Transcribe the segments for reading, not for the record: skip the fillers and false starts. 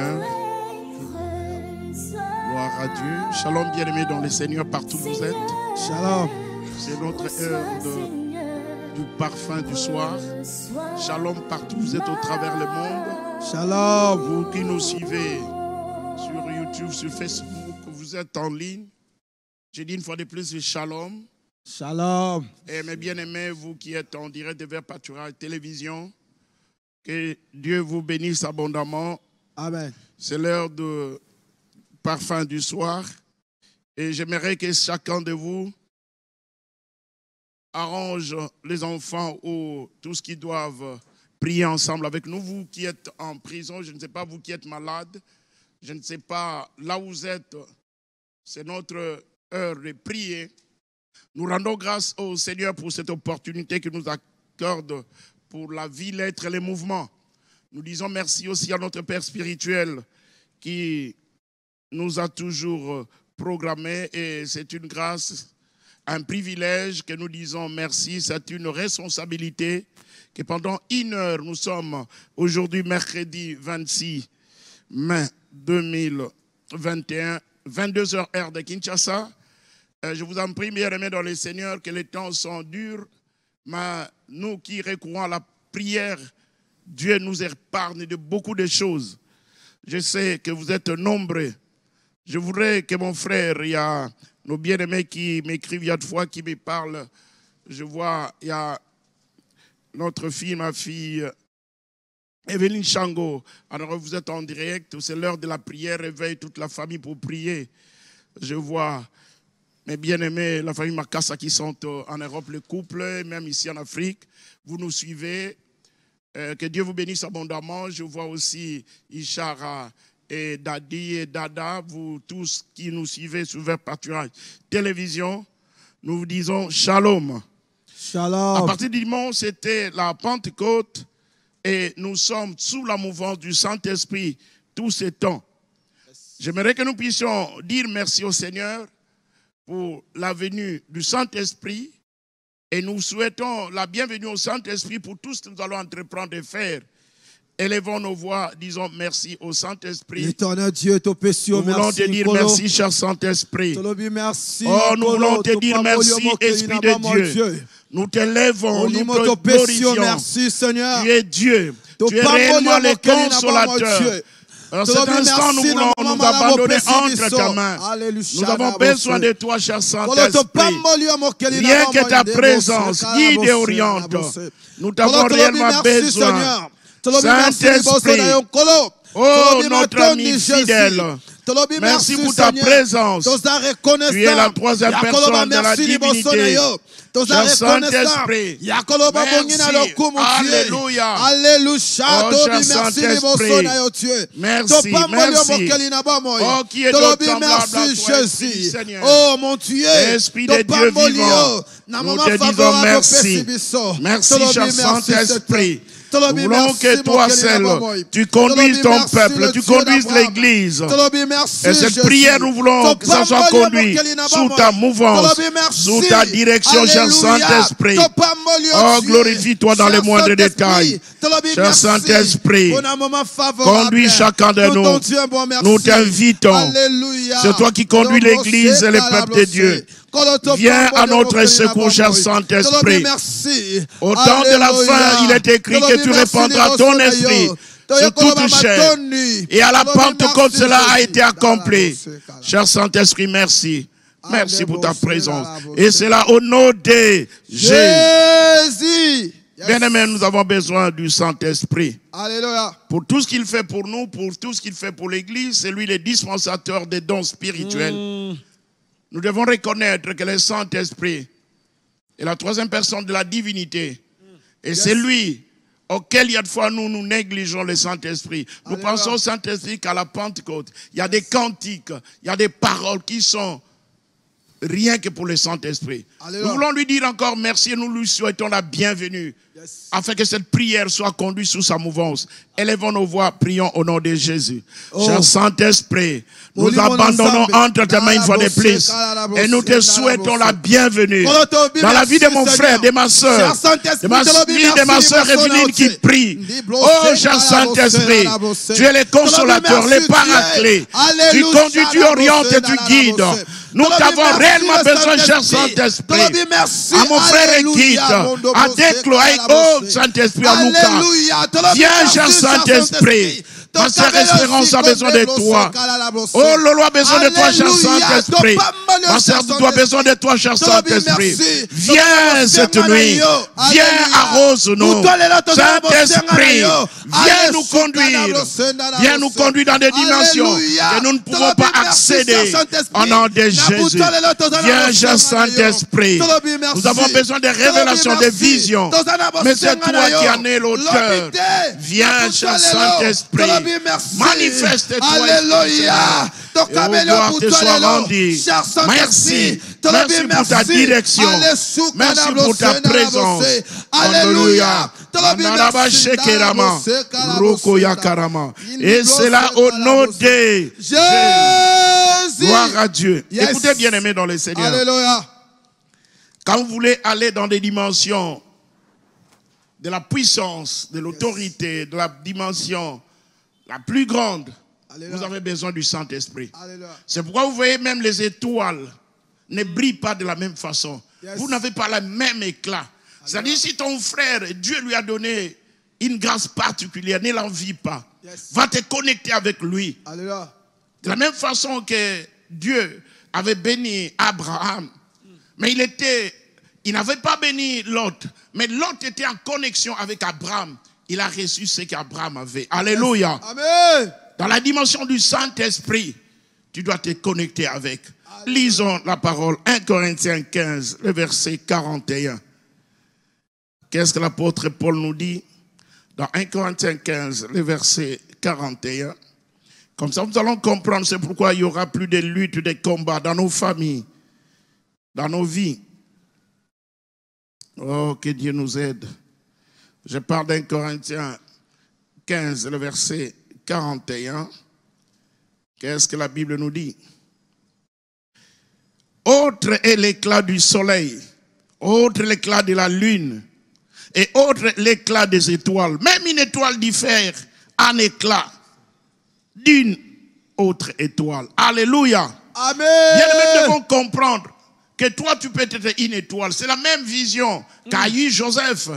Amen. Gloire à Dieu. Shalom, bien-aimés dans le Seigneur, partout où vous êtes. Shalom. C'est notre heure du parfum du soir. Shalom, partout où vous êtes au travers le monde. Shalom. Vous qui nous suivez sur YouTube, sur Facebook, vous êtes en ligne. Je dis une fois de plus, shalom. Shalom. Et mes bien-aimés, vous qui êtes en direct de Vers Pâturage Télévision, que Dieu vous bénisse abondamment. Amen. C'est l'heure du parfum du soir. Et j'aimerais que chacun de vous arrange les enfants ou tout ce qui doivent prier ensemble avec nous. Vous qui êtes en prison, je ne sais pas, vous qui êtes malade, je ne sais pas là où vous êtes, c'est notre heure de prier. Nous rendons grâce au Seigneur pour cette opportunité qu'il nous accorde pour la vie, l'être et les mouvements. Nous disons merci aussi à notre Père spirituel qui nous a toujours programmés et c'est une grâce, un privilège que nous disons merci. C'est une responsabilité que pendant une heure, nous sommes aujourd'hui mercredi 26 mai 2021, 22h heure de Kinshasa. Je vous en prie, bien-aimés dans le Seigneur, que les temps sont durs, mais nous qui recourons à la prière, Dieu nous épargne de beaucoup de choses. Je sais que vous êtes nombreux. Je voudrais que mon frère, il y a nos bien-aimés qui m'écrivent, il y a de fois qui me parlent. Je vois, il y a notre fille, ma fille, Evelyne Chango. Alors vous êtes en direct, c'est l'heure de la prière, réveille toute la famille pour prier. Je vois mes bien-aimés, la famille Makassa qui sont en Europe, le couple, même ici en Afrique. Vous nous suivez. Que Dieu vous bénisse abondamment. Je vois aussi Ishara et Dadi et Dada, vous tous qui nous suivez sur Vers Pâturage Télévision. Nous vous disons shalom. Shalom. À partir du dimanche, c'était la Pentecôte et nous sommes sous la mouvance du Saint-Esprit tous ces temps. J'aimerais que nous puissions dire merci au Seigneur pour la venue du Saint-Esprit et nous souhaitons la bienvenue au Saint-Esprit pour tout ce que nous allons entreprendre de faire. Élevons nos voix, disons merci au Saint-Esprit. L'éternel Dieu, ton péché, nous voulons te dire merci, cher Saint-Esprit. Oh, nous voulons te dire merci, Esprit de Dieu. Nous t'élèvons, nous te glorifions. Merci, Seigneur. Tu es Dieu. Tu es réellement le consolateur. En cet instant, nous voulons nous abandonner entre ta main. Nous avons besoin de toi, cher Saint-Esprit. Rien que ta présence guide et oriente. Nous t'avons réellement besoin. Saint-Esprit, oh notre ami fidèle, merci pour ta présence. Tu es la troisième personne de la divinité. Cher Saint-Esprit, merci. Alléluia. Alléluia. Oh, cher Saint-Esprit, merci, merci. Oh, qui est d'autre semblable à toi, Esprit, Seigneur. Oh, mon Dieu. Esprit de Dieu vivant, nous te disons merci. Merci, cher Saint-Esprit. Nous voulons que toi seul, tu conduises ton peuple, tu conduises l'Église. Et cette prière, nous voulons que ça soit conduit sous ta mouvance, sous ta direction, cher Saint-Esprit. Oh, glorifie-toi dans les moindres détails. Cher Saint-Esprit, conduis chacun de nous. Nous t'invitons. C'est toi qui conduis l'Église et le peuple de Dieu. Viens à notre secours, cher Saint-Esprit. Au temps de la fin, il est écrit que tu répandras ton esprit sur toute chair. Et à la Pentecôte, cela a été accompli. Cher Saint-Esprit, merci. Merci pour ta présence. Et c'est là au nom de Jésus. Bien-aimés, nous avons besoin du Saint-Esprit. Alléluia. Pour tout ce qu'il fait pour nous, pour tout ce qu'il fait pour l'Église, c'est lui le dispensateur des dons spirituels. Nous devons reconnaître que le Saint-Esprit est la troisième personne de la divinité. Et c'est lui auquel il y a de fois nous négligeons le Saint-Esprit. Nous pensons au Saint-Esprit qu'à la Pentecôte. Il y a des cantiques, il y a des paroles qui sont rien que pour le Saint-Esprit. Nous voulons lui dire encore merci et nous lui souhaitons la bienvenue. Afin que cette prière soit conduite sous sa mouvance. Élevons nos voix, prions au nom de Jésus. Cher Saint-Esprit, nous abandonnons entre tes mains une fois de plus. Et nous te souhaitons la bienvenue dans la vie de mon frère, de ma soeur, de ma soeur Evelyne qui prie. Oh, cher Saint-Esprit, tu es le consolateur, le paraclet. Tu conduis, tu orientes et tu guides. Nous t'avons réellement besoin, cher Saint-Esprit. À mon frère Ekit, à Déclo, oh Saint-Esprit, à Lucas. Viens, cher Saint-Esprit. Ma sœur Espérance a besoin de toi. Oh, Lolo a besoin de toi, cher Saint-Esprit. Ma sœur, tu as besoin de toi, cher Saint-Esprit. Viens cette nuit. Viens, arrose-nous. Saint-Esprit, viens nous conduire. Viens nous conduire dans des dimensions que nous ne pouvons pas accéder. Au nom de Jésus. Viens, cher Saint-Esprit. Nous avons besoin de révélations, de visions. Mais c'est toi qui en es l'auteur. Viens, cher Saint-Esprit. Manifeste-toi. Alléluia. Gloire te soit rendue. Merci. Merci pour ta direction. Merci pour ta présence. Alléluia. Et c'est là au nom de Jésus. Gloire à Dieu. Écoutez, bien-aimés dans le Seigneur. Alléluia. Quand vous voulez aller dans des dimensions de la puissance, de l'autorité, de la dimension la plus grande, vous avez besoin du Saint-Esprit. C'est pourquoi vous voyez même les étoiles ne brillent pas de la même façon. Vous n'avez pas le même éclat. C'est-à-dire si ton frère, Dieu lui a donné une grâce particulière, ne l'envie pas. Va te connecter avec lui. De la même façon que Dieu avait béni Abraham, mais il n'avait pas béni Lot, mais Lot était en connexion avec Abraham. Il a reçu ce qu'Abraham avait. Alléluia. Amen. Dans la dimension du Saint-Esprit, tu dois te connecter avec. Alléluia. Lisons la parole. 1 Corinthiens 15, le verset 41. Qu'est-ce que l'apôtre Paul nous dit? Dans 1 Corinthiens 15, le verset 41. Comme ça, nous allons comprendre c'est pourquoi il n'y aura plus de luttes, de combats dans nos familles, dans nos vies. Oh, que Dieu nous aide. Je parle d'un Corinthiens 15, le verset 41. Qu'est-ce que la Bible nous dit? Autre est l'éclat du soleil, autre l'éclat de la lune, et autre l'éclat des étoiles. Même une étoile diffère en éclat d'une autre étoile. Alléluia. Amen. Bien, nous devons comprendre que toi, tu peux être une étoile. C'est la même vision qu'a eu Joseph.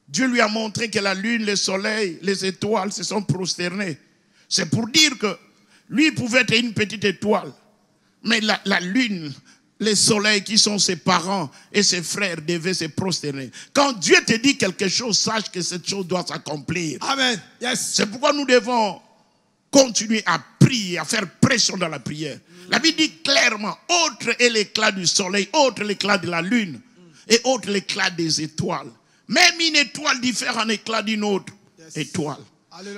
Dieu lui a montré que la lune, le soleil, les étoiles se sont prosternés. C'est pour dire que lui pouvait être une petite étoile. Mais la lune, les soleils qui sont ses parents et ses frères devaient se prosterner. Quand Dieu te dit quelque chose, sache que cette chose doit s'accomplir. Amen. Yes. C'est pourquoi nous devons continuer à prier, à faire pression dans la prière. La Bible dit clairement, autre est l'éclat du soleil, autre l'éclat de la lune et autre l'éclat des étoiles. Même une étoile diffère en éclat d'une autre étoile.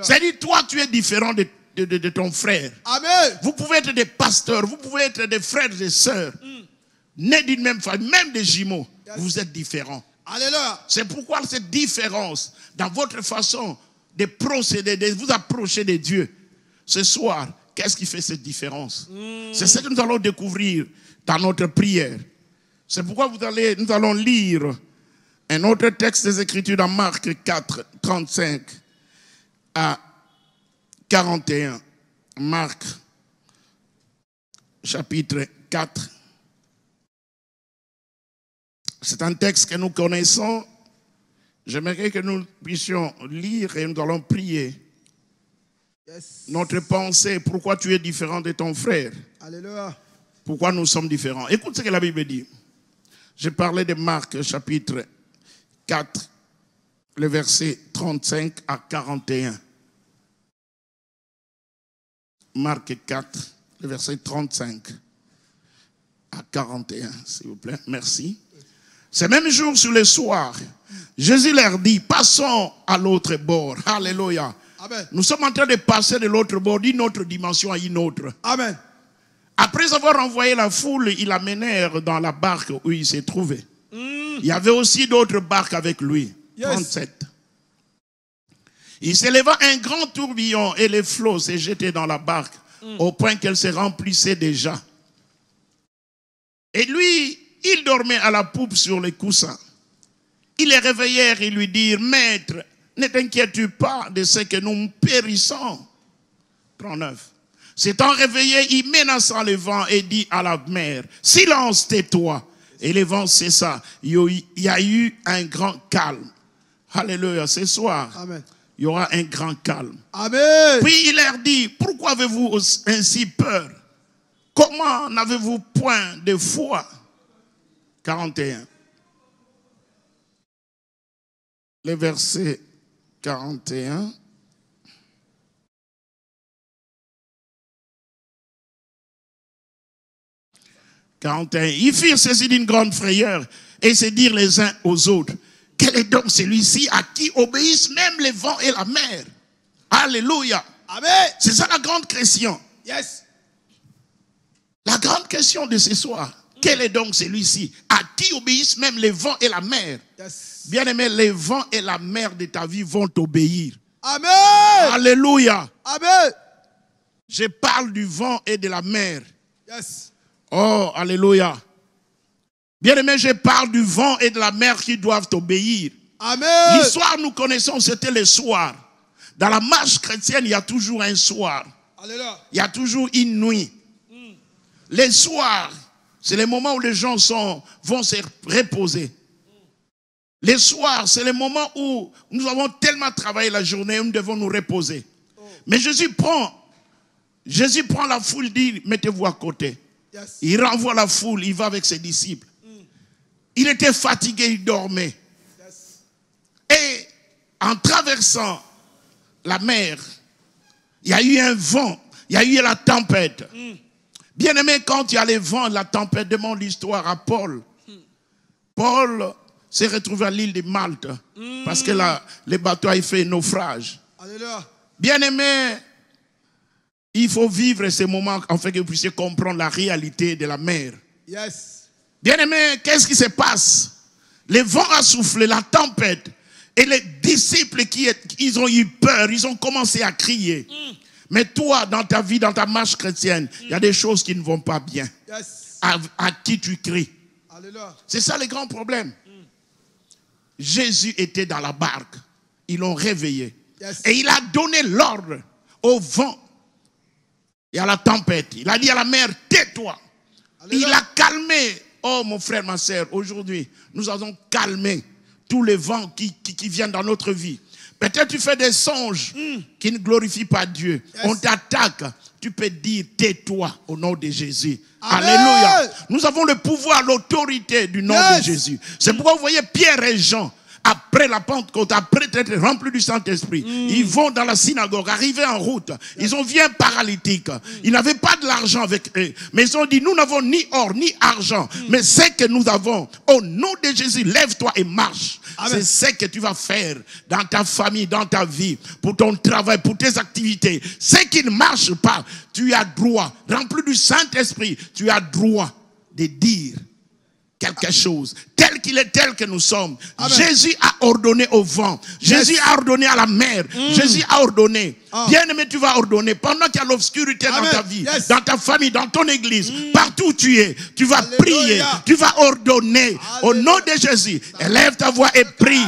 C'est-à-dire, toi, tu es différent de ton frère. Amen. Vous pouvez être des pasteurs, vous pouvez être des frères et des sœurs, nés d'une même famille, même des jumeaux. Vous êtes différents. Alléluia. C'est pourquoi cette différence dans votre façon de procéder, de vous approcher de Dieu. Ce soir, qu'est-ce qui fait cette différence? C'est ce que nous allons découvrir dans notre prière. C'est pourquoi nous allons lire un autre texte des Écritures dans Marc 4, 35 à 41. Marc, chapitre 4. C'est un texte que nous connaissons. J'aimerais que nous puissions lire et nous allons prier. Notre pensée, pourquoi tu es différent de ton frère? Alléluia. Pourquoi nous sommes différents? Écoute ce que la Bible dit. Je parlais de Marc, chapitre 4, le verset 35 à 41. Marc 4, le verset 35 à 41, s'il vous plaît. Merci. Ce même jour, sur le soir, Jésus leur dit, passons à l'autre bord. Alléluia. Amen. Nous sommes en train de passer de l'autre bord d'une autre dimension à une autre. Amen. Après avoir envoyé la foule, ils l'amenèrent dans la barque où il s'est trouvé. Il y avait aussi d'autres barques avec lui. 37. Il s'éleva un grand tourbillon et les flots s'est jeté dans la barque au point qu'elle se remplissait déjà. Et lui, il dormait à la poupe sur les coussins. Ils les réveillèrent et lui dirent, Maître, ne t'inquiètes-tu pas de ce que nous périssons. 39. S'étant réveillé, il menaça le vent et dit à la mer, silence, tais-toi. Et le vent cessa. Il y a eu un grand calme. Alléluia, ce soir, amen, il y aura un grand calme. Amen. Puis il leur dit, pourquoi avez-vous ainsi peur? Comment n'avez-vous point de foi? 41. Le verset 41. Ils firent saisis d'une grande frayeur et se dirent les uns aux autres, quel est donc celui-ci à qui obéissent même les vents et la mer? Alléluia. Amen. C'est ça la grande question. Yes. La grande question de ce soir. Quel est donc celui-ci à qui obéissent même les vents et la mer? Yes. Bien-aimé, les vents et la mer de ta vie vont t'obéir. Amen. Alléluia. Amen. Je parle du vent et de la mer. Yes. Oh, alléluia. Bien-aimé, je parle du vent et de la mer qui doivent t'obéir. Amen. L'histoire, nous connaissons, c'était le soir. Dans la marche chrétienne, il y a toujours un soir. Alléluia. Il y a toujours une nuit. Les soirs, c'est le moment où les gens vont se reposer. Les soirs, c'est le moment où nous avons tellement travaillé la journée, nous devons nous reposer. Mais Jésus prend la foule, dit, mettez-vous à côté. Yes. Il renvoie la foule, il va avec ses disciples. Il était fatigué, il dormait. Yes. Et en traversant la mer, il y a eu un vent, il y a eu la tempête. Bien aimé, quand il y a les vents, la tempête, demande l'histoire à Paul. Paul s'est retrouvé à l'île de Malte parce que le bateau a fait naufrage. Alléluia. Bien aimé, il faut vivre ces moments afin que vous puissiez comprendre la réalité de la mer. Yes. Bien aimé, qu'est-ce qui se passe? Le vent a soufflé, la tempête. Et les disciples, ils ont eu peur, ils ont commencé à crier. Mais toi, dans ta vie, dans ta marche chrétienne, il y a des choses qui ne vont pas bien. Yes. À qui tu cries? C'est ça le grand problème. Jésus était dans la barque. Ils l'ont réveillé. Yes. Et il a donné l'ordre au vent et à la tempête. Il a dit à la mer, tais-toi. Il a calmé. Oh mon frère, ma soeur, aujourd'hui, nous avons calmé tous les vents qui viennent dans notre vie. Peut-être tu fais des songes qui ne glorifient pas Dieu. Yes. On t'attaque. Tu peux dire, tais-toi au nom de Jésus. Amen. Alléluia. Nous avons le pouvoir, l'autorité du nom de Jésus. C'est pourquoi vous voyez Pierre et Jean, après la Pentecôte, après être remplis du Saint-Esprit, ils vont dans la synagogue, arrivés en route. Ils ont vu un paralytique. Ils n'avaient pas de l'argent avec eux. Mais ils ont dit, nous n'avons ni or, ni argent. Mais ce que nous avons, au nom de Jésus, lève-toi et marche. C'est ce que tu vas faire dans ta famille, dans ta vie, pour ton travail, pour tes activités. Ce qui ne marche pas, tu as droit, rempli du Saint-Esprit, tu as droit de dire quelque chose, tel qu'il est, tel que nous sommes. Amen. Jésus a ordonné au vent. Jésus a ordonné à la mer. Jésus a ordonné. Bien-aimé, tu vas ordonner. Pendant qu'il y a l'obscurité dans ta vie, dans ta famille, dans ton église, partout où tu es, tu vas prier, tu vas ordonner. Au nom de Jésus, élève ta voix et prie.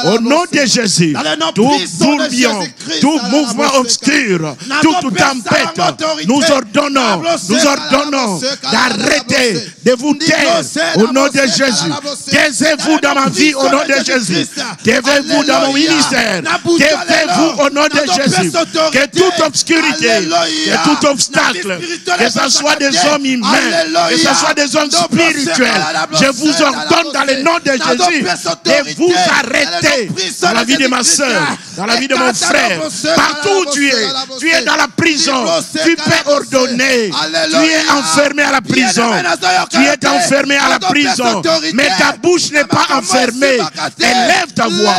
Au nom de Jésus, tout tourbillon, tout mouvement obscur, toute tempête, nous ordonnons d'arrêter, de vous taire au nom de Jésus. Taisez-vous dans ma vie au nom de Jésus. Taisez-vous dans mon ministère. Taisez-vous au nom de Jésus. Que toute obscurité, que tout obstacle, que ce soit des hommes humains, que ce soit des hommes spirituels, je vous ordonne dans le nom de Jésus de vous arrêter dans la vie de ma soeur, dans la vie de mon frère. Partout où tu es dans la prison, tu peux ordonner. Tu es enfermé à la prison. Tu es enfermé à la prison, mais ta bouche n'est pas enfermée. Élève ta voix.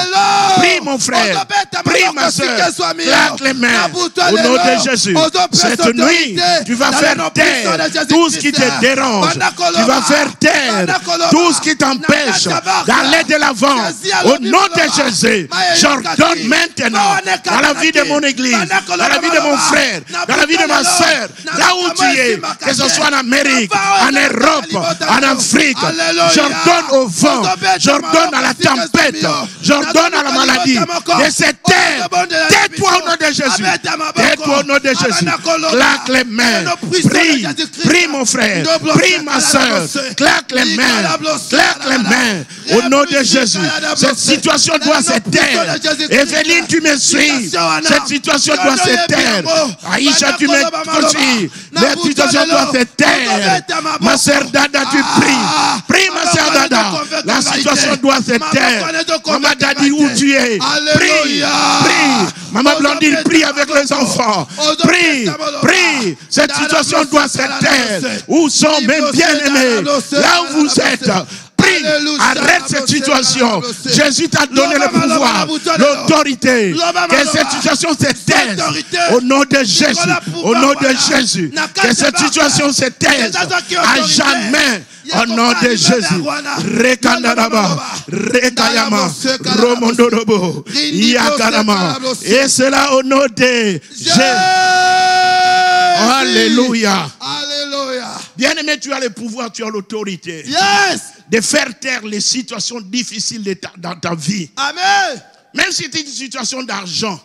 Prie mon frère, prie ma soeur, claque les mains au nom de Jésus. Cette nuit, tu vas faire taire tout ce qui te dérange. Tu vas faire taire tout ce qui t'empêche d'aller de l'avant. Au nom de Jésus, j'ordonne maintenant dans la vie de mon église, dans la vie de mon frère, dans la vie de ma soeur, là où tu es, que ce soit en Amérique, en Europe, en Afrique, j'ordonne au vent, j'ordonne à la tempête, j'ordonne à la maladie de se taire. Tais-toi au nom de Jésus. Tais-toi au nom de Jésus. Claque les mains. Prie, prie mon frère, prie ma soeur. Claque les mains, claque les mains au nom de Jésus. Cette situation doit se taire. Evelyne, tu me suis. Cette situation doit se taire. Aïcha, tu me suis. Cette situation doit se taire. Ma sœur Dada, tu pries. Prie ma sœur Dada. La situation doit se taire. Maman Dadi, où tu es? Prie, prie. Maman Blandine, prie avec les enfants. Prie, prie. Cette situation doit se taire. Où sont mes bien-aimés? Là où vous êtes. Prie, arrête cette situation. Jésus t'a donné le pouvoir, l'autorité. Que cette situation se taise. Au nom de Jésus. Au nom de Jésus. Que cette situation se taise. À jamais. Au nom de Jésus. Rekandaraba. Rekayama. Romondorobo. Yakarama. Et cela au nom de Jésus. Alléluia. Alléluia. Bien-aimé, tu as le pouvoir, tu as l'autorité. Yes. De faire taire les situations difficiles dans ta vie. Amen. Même si c'est une situation d'argent.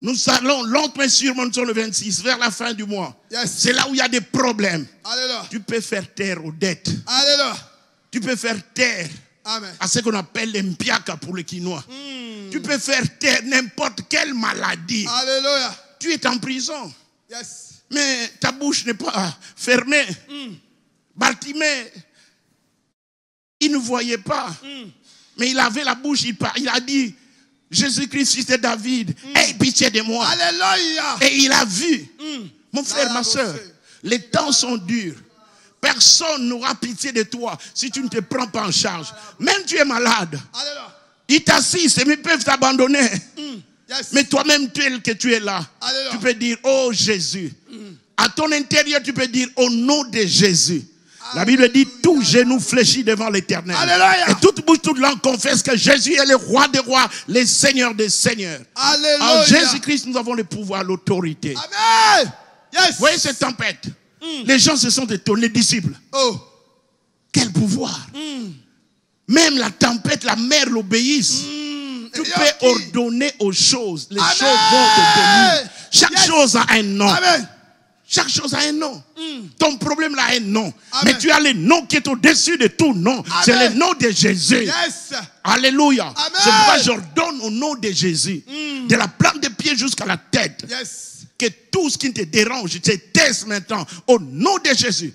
Nous allons lentement et sûrement sur le 26, vers la fin du mois. Yes. C'est là où il y a des problèmes. Alléluia. Tu peux faire taire aux dettes. Alléluia. Tu peux faire taire Amen. à ce qu'on appelle l'empiaka pour les Quinois. Tu peux faire taire n'importe quelle maladie. Alléluia. Tu es en prison. Yes. Mais ta bouche n'est pas fermée. Bartimée, il ne voyait pas. Mais il avait la bouche, il a dit, Jésus-Christ, fils de David, aie pitié de moi. Alléluia. Et il a vu. Mon frère, ma soeur, les temps sont durs. Personne n'aura pitié de toi si tu ne te prends pas en charge. Même tu es malade. Alléluia. Ils t'assistent, mais ils peuvent t'abandonner. Yes. Mais toi-même, tel que tu es là, Alléluia. tu peux dire, oh Jésus. À ton intérieur, tu peux dire, au nom de Jésus. La Bible dit, tout genou fléchit devant l'Éternel. Alléluia. Et toute bouche, toute langue confesse que Jésus est le roi des rois, le Seigneur des seigneurs. Alléluia. En Jésus-Christ, nous avons le pouvoir, l'autorité. Amen. Yes. Vous voyez cette tempête? Les gens se sont étonnés, les disciples. Oh. Quel pouvoir. Même la tempête, la mer l'obéissent. Tu peux ordonner aux choses. Les choses vont t'obéir. Chaque chose a un nom. Amen. Chaque chose a un nom. Ton problème là a un nom. Amen. Mais tu as le nom qui est au-dessus de tout nom. C'est le nom de Jésus. Yes. Alléluia. Amen. C'est pourquoi j'ordonne au nom de Jésus, de la plante des pieds jusqu'à la tête, Yes. que tout ce qui te dérange te taise maintenant au nom de Jésus.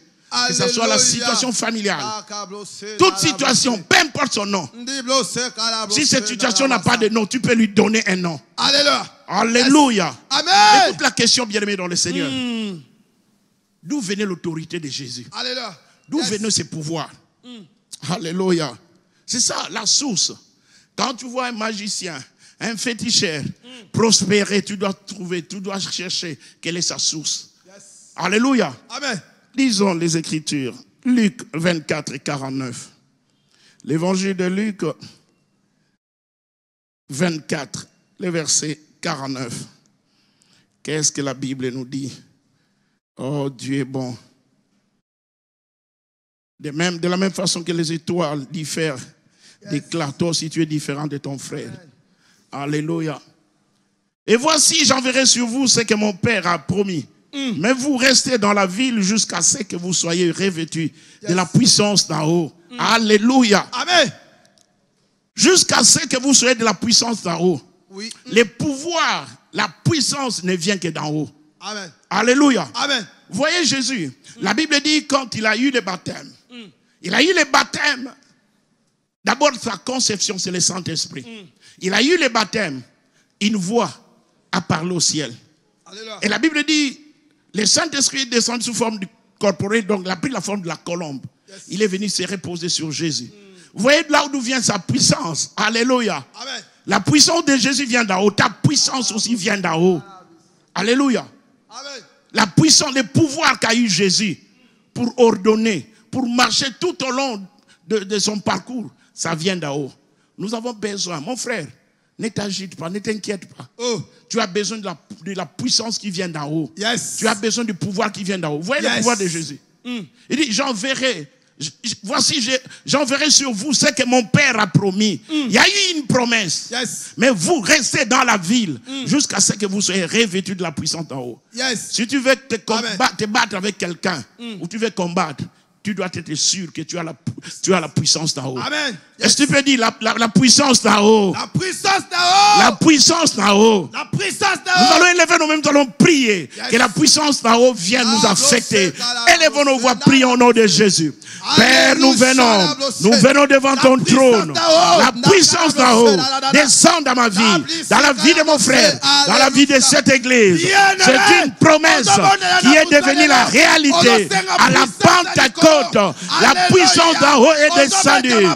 Que ce soit la situation familiale, toute situation, peu importe son nom. Si cette situation n'a pas de nom, tu peux lui donner un nom. Alléluia. Alléluia. Yes. Amen. Écoute la question, bien-aimé dans le Seigneur. D'où venait l'autorité de Jésus? Alléluia. D'où Yes. venait ses pouvoirs? Alléluia. C'est ça, la source. Quand tu vois un magicien, un féticheur, prospérer, tu dois trouver, tu dois chercher quelle est sa source. Yes. Alléluia. Amen. Lisons les Écritures. Luc 24 et 49. L'évangile de Luc 24, le verset 49. Qu'est-ce que la Bible nous dit? Oh, Dieu est bon. De la même façon que les étoiles diffèrent d'éclat, toi aussi tu es différent de ton frère. Alléluia. Et voici, j'enverrai sur vous ce que mon Père a promis. Mais vous restez dans la ville jusqu'à ce que vous soyez revêtus de la puissance d'en haut. Alléluia. Amen. Jusqu'à ce que vous soyez de la puissance d'en haut. Oui. Les pouvoirs, la puissance ne vient que d'en haut. Amen. Alléluia. Amen. Vous voyez Jésus, la Bible dit quand il a eu le baptême, il a eu le baptême, d'abord sa conception c'est le Saint-Esprit. Il a eu le baptême, une voix a parlé au ciel. Alléluia. Et la Bible dit, le Saint-Esprit descend sous forme de corporelle, donc il a pris la forme de la colombe. Il est venu se reposer sur Jésus. Vous voyez là d'où vient sa puissance. Alléluia. Amen. La puissance de Jésus vient d'en haut. Ta puissance aussi vient d'en haut. Alléluia. Amen. La puissance, le pouvoir qu'a eu Jésus pour ordonner, pour marcher tout au long de son parcours, ça vient d'en haut. Nous avons besoin, mon frère, ne t'agite pas, ne t'inquiète pas. Oh. Tu as besoin de la puissance qui vient d'en haut. Yes. Tu as besoin du pouvoir qui vient d'en haut. Vous voyez le pouvoir de Jésus. Il dit, j'enverrai sur vous ce que mon Père a promis. Il y a eu une promesse. Yes. Mais vous restez dans la ville jusqu'à ce que vous soyez revêtus de la puissance d'en haut. Yes. Si tu veux te battre avec quelqu'un, ou tu veux combattre, tu dois être sûr que tu as la puissance d'en haut. Amen. Est-ce que tu peux dire la puissance d'en haut? La puissance d'en haut. La puissance d'en haut. La puissance d'en Nous haut. allons élever nos mains, nous allons prier que la puissance d'en haut vienne nous affecter. Élevons nos voix, prions au nom de Jésus. Père, nous venons devant ton trône. La puissance d'en haut descend dans ma vie, dans la vie de mon frère, dans la vie de cette église. C'est une promesse qui est devenue la réalité. À la Pentecôte, la puissance d'en haut est descendue.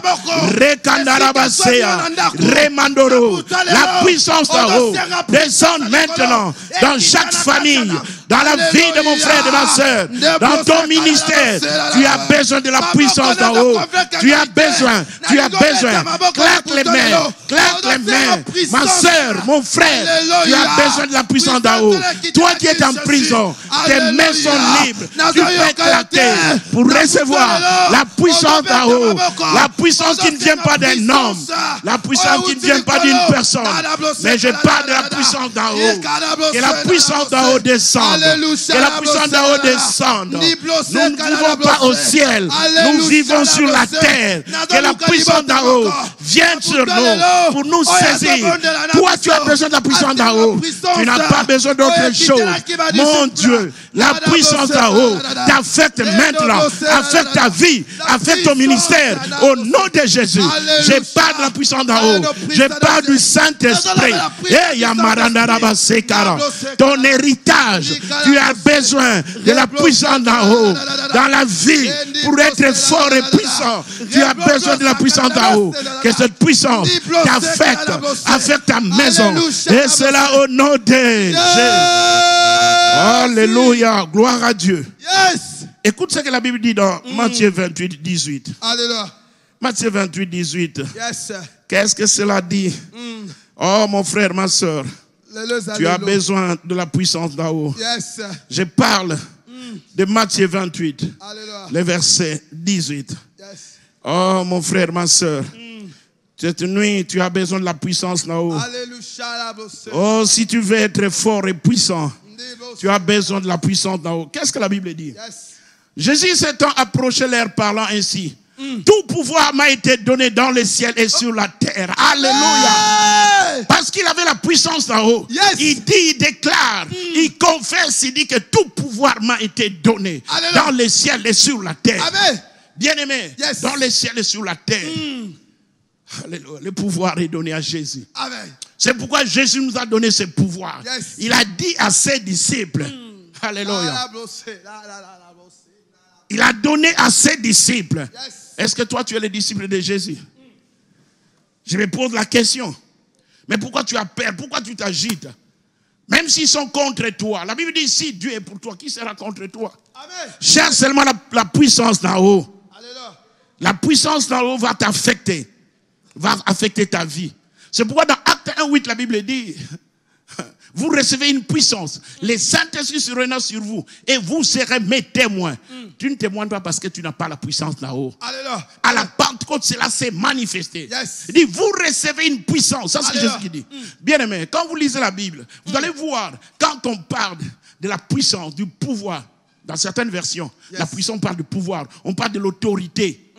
Rekandarabasea, Remandoro, la puissance d'en haut descend maintenant dans chaque famille, dans la vie de mon frère et de ma soeur, dans ton ministère. Tu as besoin de la puissance d'en haut. Tu as besoin. Claque les mains. Ma soeur, mon frère, tu as besoin de la puissance d'en haut. Toi qui es en prison, tes mains sont libres. Tu peux éclater pour recevoir la puissance d'en haut. La puissance qui ne vient pas d'un homme. La puissance qui ne vient pas d'une personne. Mais je parle de la puissance d'en haut. Que la puissance d'en haut descende. Que la puissance d'en haut descende. Nous ne vivons pas au ciel. Nous vivons sur la terre. Que la puissance d'en haut vienne sur nous pour nous saisir. Toi, tu as besoin de la puissance d'en haut. Tu n'as pas besoin d'autre chose. Mon Dieu, la puissance d'en haut t'affecte maintenant. Affecte ta vie. Affecte ton ministère. Au nom de Jésus. Je parle de la puissance d'en haut. Je parle du Saint-Esprit. Ton héritage, tu as besoin de la puissance d'en haut. Dans la vie, pour être fort et puissant, tu as besoin de la puissance d'en haut. Que cette puissance t'affecte, affecte ta maison. Et cela au nom de Jésus. Alléluia, gloire à Dieu. Yes. Écoute ce que la Bible dit dans Matthieu 28, 18. Alléluia. Matthieu 28, 18. Yes. Qu'est-ce que cela dit? Oh mon frère, ma soeur, tu as besoin de la puissance d'en haut. Yes. Je parle de Matthieu 28, Alléluia. le verset 18. Yes. Oh mon frère, ma soeur, cette nuit, tu as besoin de la puissance d'en haut. Alléluia. Oh, si tu veux être fort et puissant, tu as besoin de la puissance d'en haut. Qu'est-ce que la Bible dit? Yes. Jésus s'étant approché leur parlant ainsi. Tout pouvoir m'a été donné dans le ciel et sur la terre. Alléluia. Parce qu'il avait la puissance d'en haut. Yes. Il dit, il déclare, il confesse, il dit que tout pouvoir m'a été donné. Alléluia. Dans le ciel et sur la terre. Amen. Bien-aimé, Yes. dans le ciel et sur la terre. Alléluia. Le pouvoir est donné à Jésus. Amen. C'est pourquoi Jésus nous a donné ce pouvoir. Yes. Il a dit à ses disciples. Alléluia. Il a donné à ses disciples. Yes. Est-ce que toi, tu es le disciple de Jésus? Je me pose la question. Mais pourquoi tu as peur? Pourquoi tu t'agites? Même s'ils sont contre toi. La Bible dit, si Dieu est pour toi, qui sera contre toi? Amen. Cherche seulement la puissance d'en haut. Alléluia. La puissance d'en haut va t'affecter. Va affecter ta vie. C'est pourquoi dans Acte 1:8, la Bible dit... Vous recevez une puissance. Le Saint-Esprit sera sur vous. Et vous serez mes témoins. Tu ne témoignes pas parce que tu n'as pas la puissance là-haut. Alléluia. À la Pentecôte, cela s'est manifesté. Yes. Il dit, vous recevez une puissance. Ça, c'est Alléluia. Jésus qui dit. Bien aimé, quand vous lisez la Bible, vous allez voir, quand on parle de la puissance, du pouvoir, dans certaines versions, Yes. la puissance parle du pouvoir. On parle de l'autorité.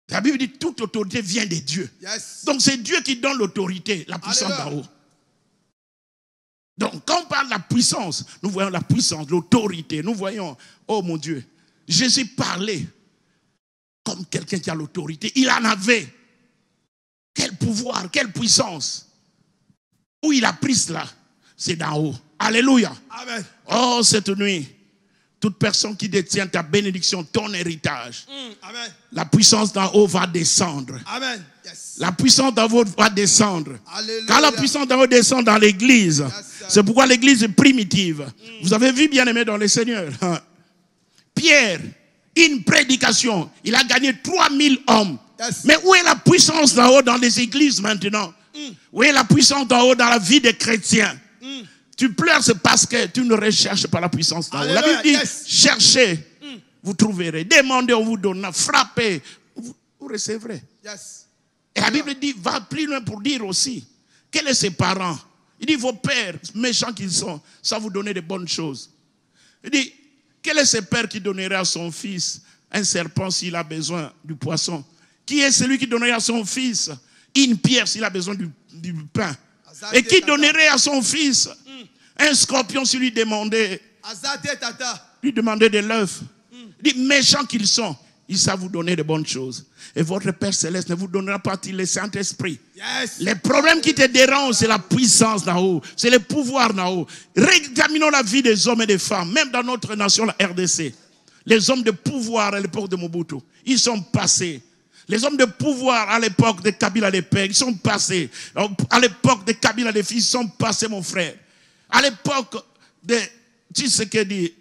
La Bible dit, toute autorité vient de Dieu. Yes. Donc, c'est Dieu qui donne l'autorité, la puissance Alléluia. d'en haut. Donc, quand on parle de la puissance, nous voyons la puissance, l'autorité. Nous voyons, oh mon Dieu, Jésus parlait comme quelqu'un qui a l'autorité. Il en avait. Quel pouvoir, quelle puissance. Où il a pris cela? C'est d'en haut. Alléluia. Amen. Oh, cette nuit, toute personne qui détient ta bénédiction, ton héritage, Amen. la puissance d'en haut va descendre. Amen. Yes. La puissance d'en haut va descendre. Alléluia. Quand la puissance d'en haut descend dans l'église, c'est pourquoi l'église est primitive. Vous avez vu, bien aimé dans le Seigneur, Pierre, une prédication, il a gagné 3000 hommes. Yes. Mais où est la puissance d'en haut dans les églises maintenant? Où est la puissance d'en haut dans la vie des chrétiens? Tu pleures, c'est parce que tu ne recherches pas la puissance d'en haut. La Bible dit, Yes. cherchez, vous trouverez. Demandez, on vous donnera. Frappez, vous recevrez. Yes. Et la Bible dit, va plus loin pour dire aussi, quels sont ses parents? Il dit, vos pères, méchants qu'ils sont, ça vous donner de bonnes choses. Il dit, quel est ce père qui donnerait à son fils un serpent s'il a besoin du poisson? Qui est celui qui donnerait à son fils une pierre s'il a besoin du pain? Et qui donnerait à son fils un scorpion s'il lui demandait de l'œuf? Il dit, méchants qu'ils sont, ils savent vous donner de bonnes choses. Et votre Père Céleste ne vous donnera pas le Saint-Esprit. Yes. Les problèmes qui te dérangent, c'est la puissance d'en haut. C'est le pouvoir d'en haut. Réexaminons la vie des hommes et des femmes, même dans notre nation, la RDC. Les hommes de pouvoir à l'époque de Mobutu, ils sont passés. Les hommes de pouvoir à l'époque de Kabila les pères, ils sont passés. À l'époque de Kabila les fils, ils sont passés, mon frère. À l'époque de Tshisekedi,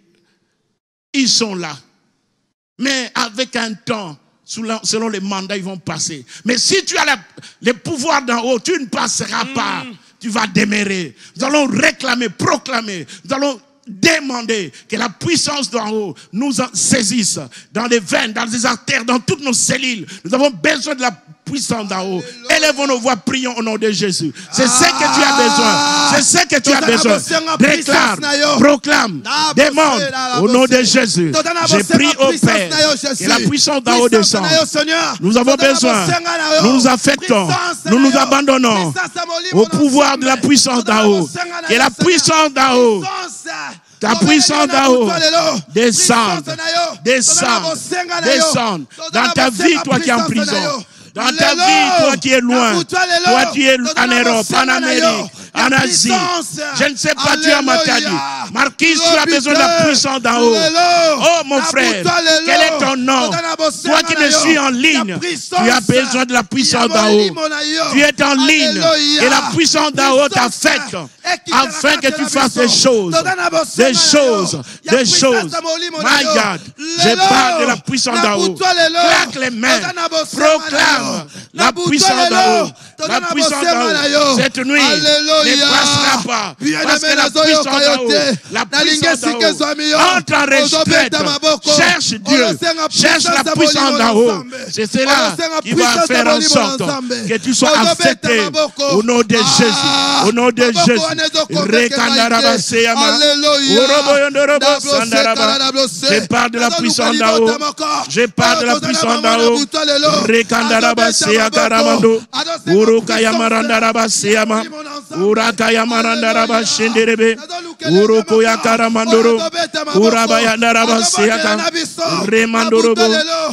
ils sont là. Mais avec un temps, selon les mandats, ils vont passer. Mais si tu as le pouvoir d'en haut, tu ne passeras pas. Tu vas demeurer. Nous allons réclamer, proclamer. Nous allons demander que la puissance d'en haut nous saisisse dans les veines, dans les artères, dans toutes nos cellules. Nous avons besoin de la puissance d'en haut. Élevons nos voix, prions au nom de Jésus. C'est ce que tu as besoin. C'est ce que tu as besoin. Déclare, proclame, demande au nom de Jésus. Je prie au Père que la puissance d'en haut descende. Nous avons besoin. Nous nous affectons. Nous nous abandonnons au pouvoir de la puissance d'en haut. Que la puissance d'en haut, ta puissance d'en haut, descende, descende, descende dans ta vie, toi qui es en prison. Dans ta vie, toi qui es loin, toi qui es en Europe, en Amérique, en Asie, je ne sais pas, tu es à Matadi. Marquis, tu as besoin de la puissance d'en haut. Oh mon frère, quel est ton nom? Toi qui me suis en ligne, tu as besoin de la puissance d'en haut. Tu es en ligne et la puissance d'en haut t'affecte afin que tu fasses des choses. Des choses. My God, je parle de la puissance d'en haut. Claque les mains, proclame la puissance d'en haut. La puissance d'en haut. Cette nuit ne passera pas. Parce que la puissance d'en haut, la puissance d'en haut, entre en retraite. Cherche Dieu. Cherche la puissance d'en haut. C'est cela qui va faire en sorte que tu sois affecté au nom de Jésus. Au nom de Jésus. Je parle de la puissance d'en haut. Je parle de la puissance d'en haut. Rekandara Seya Karamando, Urukaya Marandara Seyama, Urakaya Marandara Shenderebe, Urukoya Karamandoro, Urabaya Naraba Seyaka, Remandorobo,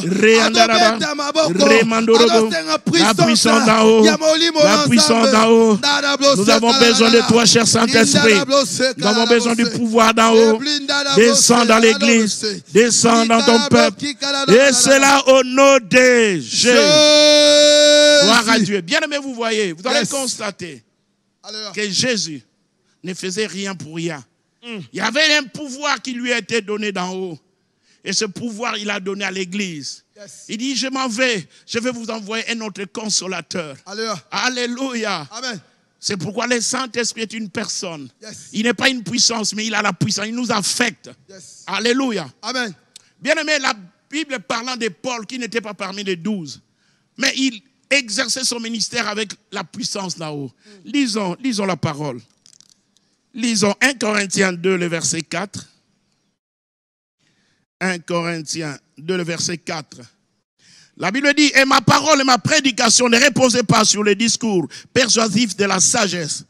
Reandaraba, Remandorobo, la puissance d'en haut, la puissance d'en haut. Nous avons besoin de toi, cher Saint-Esprit. Nous avons besoin du pouvoir d'en haut. Descends dans l'église, descends dans ton peuple. Et cela au nom de Jésus. Gloire à Dieu. Bien aimé, vous voyez, vous allez constater que Jésus ne faisait rien pour rien. Il y avait un pouvoir qui lui a été donné d'en haut. Et ce pouvoir, il a donné à l'église. Il dit, je m'en vais, je vais vous envoyer un autre consolateur. Alléluia. Amen. C'est pourquoi le Saint-Esprit est une personne. Il n'est pas une puissance, mais il a la puissance. Il nous affecte. Alléluia. Amen. Bien aimé, la Bible parlant de Paul qui n'était pas parmi les 12. Mais il exerçait son ministère avec la puissance d'en haut. Lisons la parole. Lisons 1 Corinthiens 2, le verset 4. 1 Corinthiens 2, le verset 4. La Bible dit, et ma parole et ma prédication ne reposaient pas sur les discours persuasifs de la sagesse,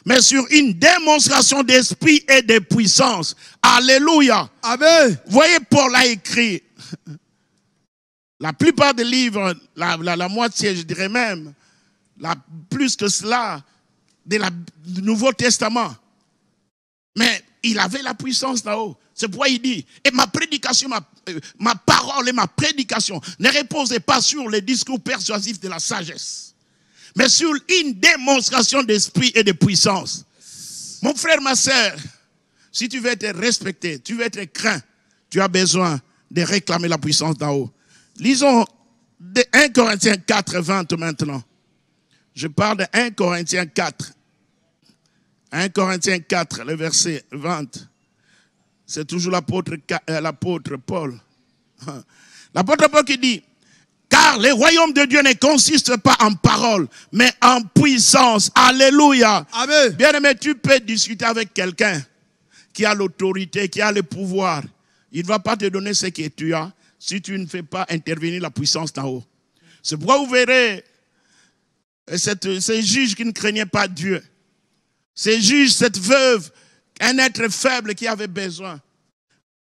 mais sur une démonstration d'esprit et de puissance. Alléluia. Amen. Voyez, Paul a écrit, la plupart des livres, la moitié, je dirais même, plus que cela, du Nouveau Testament. Mais il avait la puissance d'en haut. C'est pourquoi il dit, et ma prédication, ma parole et ma prédication ne reposaient pas sur les discours persuasifs de la sagesse, mais sur une démonstration d'esprit et de puissance. Mon frère, ma sœur, si tu veux être respecté, tu veux être craint, tu as besoin de réclamer la puissance d'en haut. Lisons de 1 Corinthiens 4, 20 maintenant. Je parle de 1 Corinthiens 4. 1 Corinthiens 4, le verset 20. C'est toujours l'apôtre Paul. L'apôtre Paul qui dit, car le royaume de Dieu ne consiste pas en parole, mais en puissance. Alléluia. Amen. Bien-aimé, tu peux discuter avec quelqu'un qui a l'autorité, qui a le pouvoir. Il ne va pas te donner ce que tu as si tu ne fais pas intervenir la puissance d'en haut. C'est pourquoi vous verrez ces juges qui ne craignaient pas Dieu. Ces juges, cette veuve, un être faible qui avait besoin.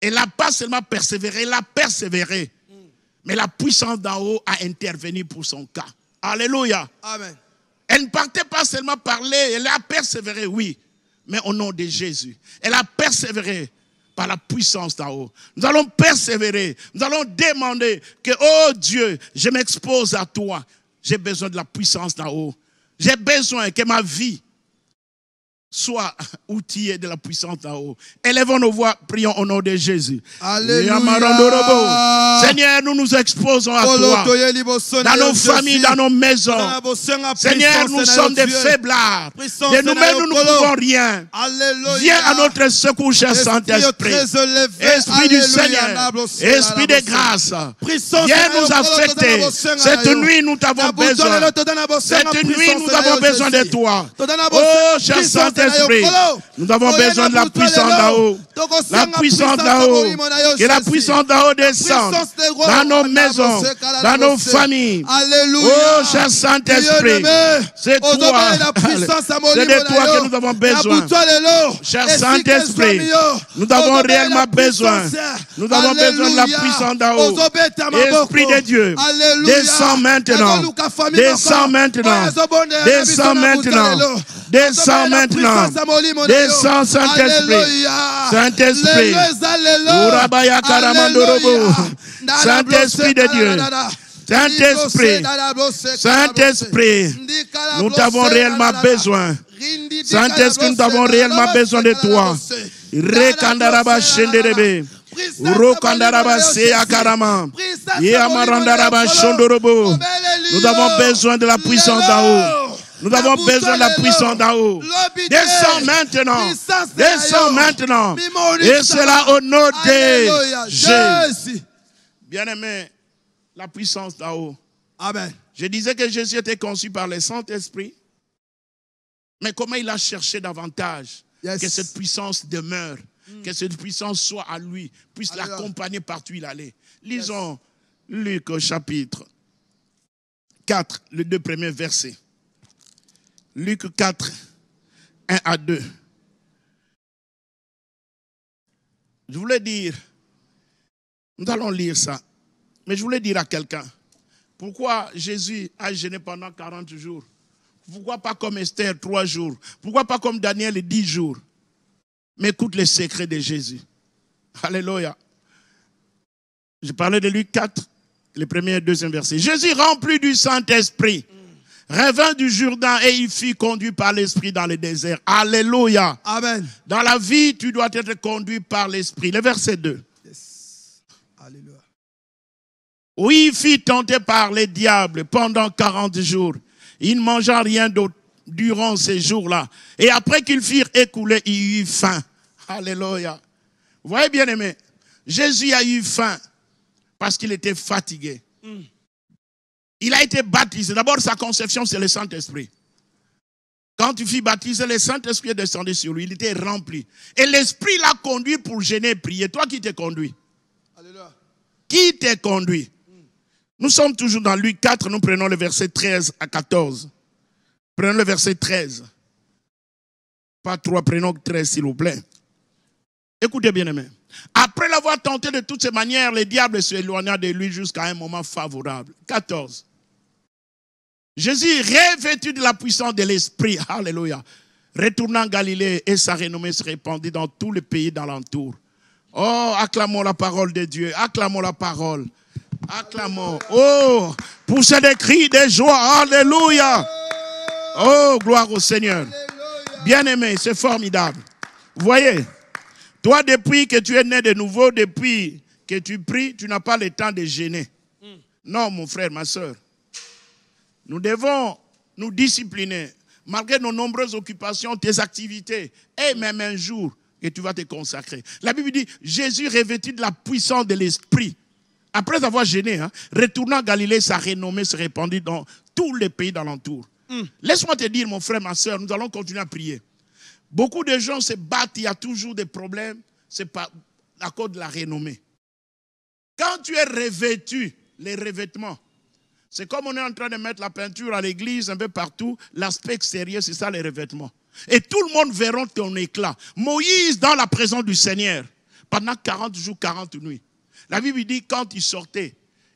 Elle n'a pas seulement persévéré, elle a persévéré. Mais la puissance d'en haut a intervenu pour son cas. Alléluia. Amen. Elle ne partait pas seulement parler, elle a persévéré, oui. Mais au nom de Jésus. Elle a persévéré par la puissance d'en haut. Nous allons persévérer. Nous allons demander que, oh Dieu, je m'expose à toi. J'ai besoin de la puissance d'en haut. J'ai besoin que ma vie soit outillée de la puissance d'en haut. Élevons nos voix, prions au nom de Jésus. Alléluia. Seigneur, nous nous exposons à toi. Dans nos familles, dans nos maisons. Seigneur, nous sommes des faiblards. De nous-mêmes, nous ne pouvons rien. Viens à notre secours, cher Saint-Esprit. Esprit du Seigneur, Esprit de grâce. Viens nous affecter. Cette nuit, nous t'avons besoin. Cette nuit, nous avons besoin de toi. Oh, cher Saint-Esprit, nous avons besoin de la puissance d'en haut. La puissance d'en haut. Que la puissance d'en haut descende dans nos maisons, dans nos familles. Oh, cher Saint-Esprit, c'est toi. C'est de toi que nous avons besoin. Cher Saint-Esprit, nous avons réellement besoin. Nous avons besoin de la puissance d'en haut. Esprit de Dieu, descends maintenant. Descends maintenant. Descends maintenant. Descends maintenant. Descends, Saint-Esprit. Saint-Esprit. Saint-Esprit de Dieu. Saint-Esprit. Saint-Esprit. Nous t'avons réellement besoin. Saint-Esprit, nous avons réellement besoin de toi. Rekandaraba shenderebe. Urokandaraba seyakarama. Yamarandaraba shondorobo. Nous avons besoin de la puissance d'en haut. Nous avons besoin de la puissance d'en haut. Descends maintenant. Descends maintenant. Et cela au nom de Jésus. Bien-aimé, la puissance d'en haut. Amen. Je disais que Jésus était conçu par le Saint-Esprit. Mais comment il a cherché davantage que cette puissance demeure, que cette puissance soit à lui, puisse l'accompagner partout où il allait. Lisons Luc au chapitre 4, les 2 premiers versets. Luc 4, 1 à 2. Je voulais dire, nous allons lire ça, mais je voulais dire à quelqu'un, pourquoi Jésus a jeûné pendant 40 jours? Pourquoi pas comme Esther 3 jours? Pourquoi pas comme Daniel 10 jours? Mais écoute les secrets de Jésus. Alléluia. Je parlais de Luc 4, le premier et deuxième verset. Jésus rempli du Saint-Esprit revint du Jourdain et il fut conduit par l'Esprit dans le désert. Alléluia. Amen. Dans la vie, tu dois être conduit par l'Esprit. Le verset 2. Yes. Alléluia. Oui, il fut tenté par les diables pendant 40 jours. Il ne mangea rien d'autre durant ces jours-là. Et après qu'ils firent écouler, il eut faim. Alléluia. Vous voyez, bien aimé, Jésus a eu faim parce qu'il était fatigué. Il a été baptisé. D'abord, sa conception, c'est le Saint-Esprit. Quand tu fus baptisé, le Saint-Esprit est descendu sur lui. Il était rempli. Et l'Esprit l'a conduit pour gêner et prier. Toi, qui t'es conduit? Alléluia. Qui t'es conduit? Nous sommes toujours dans Luc 4. Nous prenons le verset 13 à 14. Prenons le verset 13. Pas 3, prenons 13, s'il vous plaît. Écoutez bien, aimé. Après l'avoir tenté de toutes ces manières, le diable s'éloigna de lui jusqu'à un moment favorable. 14. Jésus, revêtu de la puissance de l'Esprit, alléluia, retournant en Galilée et sa renommée se répandit dans tout le pays d'alentour. Oh, acclamons la parole de Dieu. Acclamons la parole. Acclamons. Oh, poussez des cris de joie. Alléluia. Oh, gloire au Seigneur. Bien-aimé, c'est formidable. Vous voyez, toi, depuis que tu es né de nouveau, depuis que tu pries, tu n'as pas le temps de gêner. Non, mon frère, ma soeur. Nous devons nous discipliner, malgré nos nombreuses occupations, tes activités, et même un jour que tu vas te consacrer. La Bible dit, Jésus revêtu de la puissance de l'Esprit, après avoir gêné, retournant à Galilée, sa renommée se répandit dans tous les pays d'alentour. Laisse-moi te dire, mon frère, ma soeur, nous allons continuer à prier. Beaucoup de gens se battent, il y a toujours des problèmes, c'est pas à cause de la renommée. Quand tu es revêtu, les revêtements, c'est comme on est en train de mettre la peinture à l'église, un peu partout, l'aspect extérieur, c'est ça les revêtements. Et tout le monde verra ton éclat. Moïse, dans la présence du Seigneur, pendant 40 jours, 40 nuits. La Bible dit, quand il sortait,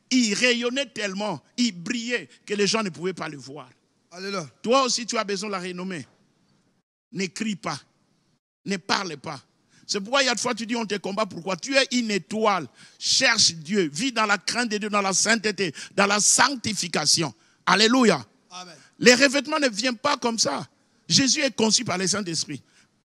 il rayonnait tellement, il brillait, que les gens ne pouvaient pas le voir. Alléluia. Toi aussi, tu as besoin de la renommée. N'écris pas, ne parle pas. C'est pourquoi il y a des fois tu dis on te combat. Pourquoi? Tu es une étoile. Cherche Dieu. Vis dans la crainte de Dieu, dans la sainteté, dans la sanctification. Alléluia. Amen. Les revêtements ne viennent pas comme ça. Jésus est conçu par le Saint-Esprit.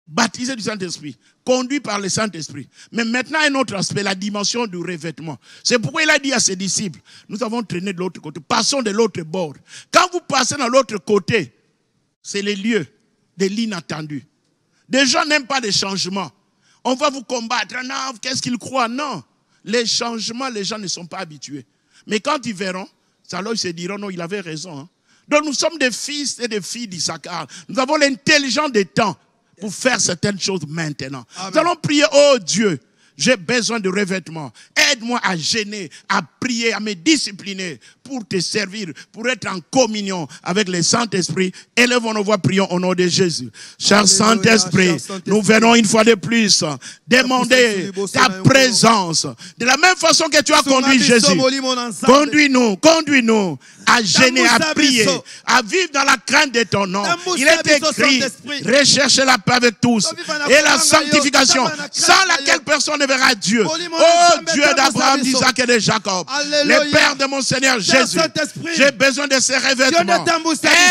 Baptisé du Saint-Esprit. Conduit par le Saint-Esprit. Mais maintenant un autre aspect, la dimension du revêtement. C'est pourquoi il a dit à ses disciples, nous avons traîné de l'autre côté. Passons de l'autre bord. Quand vous passez dans l'autre côté, c'est les lieux de l'inattendu. Des gens n'aiment pas les changements. On va vous combattre. Non, qu'est-ce qu'ils croient? Non. Les changements, les gens ne sont pas habitués. Mais quand ils verront, alors ils se diront, non, il avait raison. Donc nous sommes des fils et des filles d'Issachar. Nous avons l'intelligence des temps pour faire certaines choses maintenant. Amen. Nous allons prier, oh Dieu, j'ai besoin de revêtements. Aide-moi à gêner, à prier, à me discipliner pour te servir, pour être en communion avec le Saint-Esprit. Élevons nos voix, prions au nom de Jésus. Cher Saint-Esprit, nous venons une fois de plus demander ta présence. De la même façon que tu as conduit Jésus, conduis-nous à gêner, à prier, à vivre dans la crainte de ton nom. Il est écrit, recherchez la paix avec tous et la sanctification, sans laquelle personne ne verra Dieu. Oh Dieu d'Abraham, d'Isaac et de Jacob, le Père de mon Seigneur Jésus, j'ai besoin de ces revêtements.